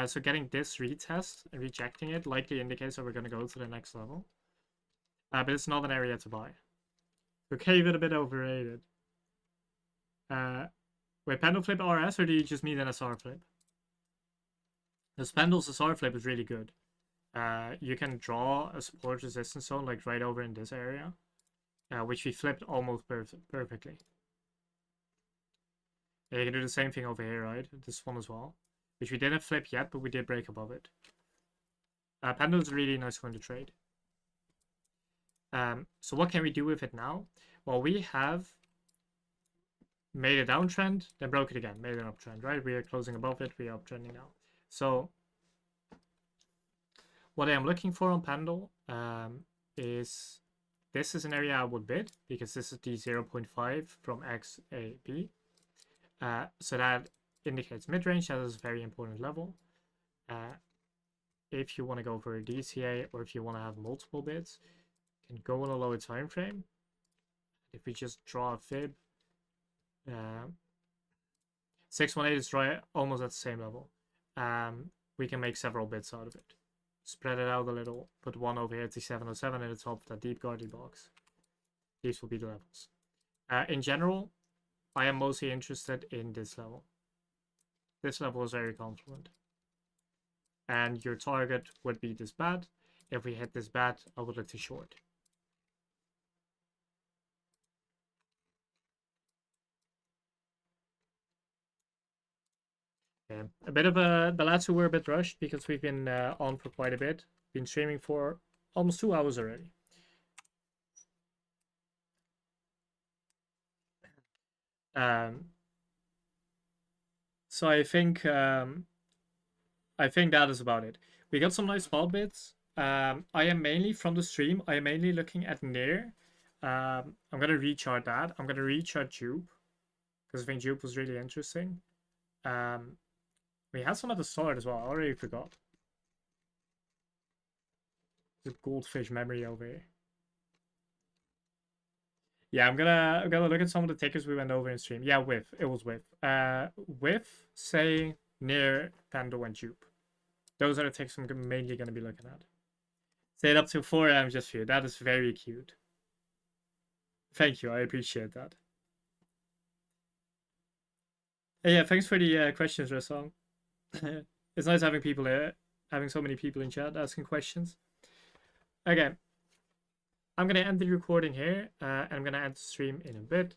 So getting this retest and rejecting it likely indicates that we're going to go to the next level. But it's not an area to buy. Okay, even a bit overrated. Wait, Pendle flip RS, or do you just mean an SR flip? This Pendle's SR flip is really good. You can draw a support resistance zone like right over in this area, which we flipped almost perfectly. Yeah, you can do the same thing over here, right? This one as well, which we didn't flip yet, but we did break above it. Pendle is a really nice coin to trade. So what can we do with it now? Well, we have made a downtrend, then broke it again, made an uptrend, right? We are closing above it, we are uptrending now. So what I am looking for on Pendle is this is an area I would bid because this is the 0.5 from XAB. So that indicates mid-range. That is a very important level. If you want to go for a DCA or if you want to have multiple bids, you can go on a lower time frame. If we just draw a fib, 618 is right almost at the same level. We can make several bids out of it. Spread it out a little, put one over here at the 707 at the top of that deep guarding box. These will be the levels. In general, I am mostly interested in this level. This level is very confluent. And your target would be this bat. If we hit this bat, I would look to short. Okay. A bit of the last two were a bit rushed because we've been on for quite a bit. Been streaming for almost 2 hours already. So I think that is about it. We got some nice spot bits. I am mainly from the stream. I am mainly looking at near. I'm gonna rechart that. I'm gonna rechart Jupe because I think Jupe was really interesting. We had some at the start as well. I already forgot. The goldfish memory over here. Yeah, I'm gonna look at some of the tickers we went over in stream. Yeah, with it was with say near Pando and Jupe. Those are the tickers I'm mainly gonna be looking at. Stayed up till 4 a.m. just for you. That is very cute. Thank you. I appreciate that. Yeah, thanks for the questions, Rasong. It's nice having people here, having so many people in chat asking questions. Okay, I'm gonna end the recording here, and I'm gonna end the stream in a bit.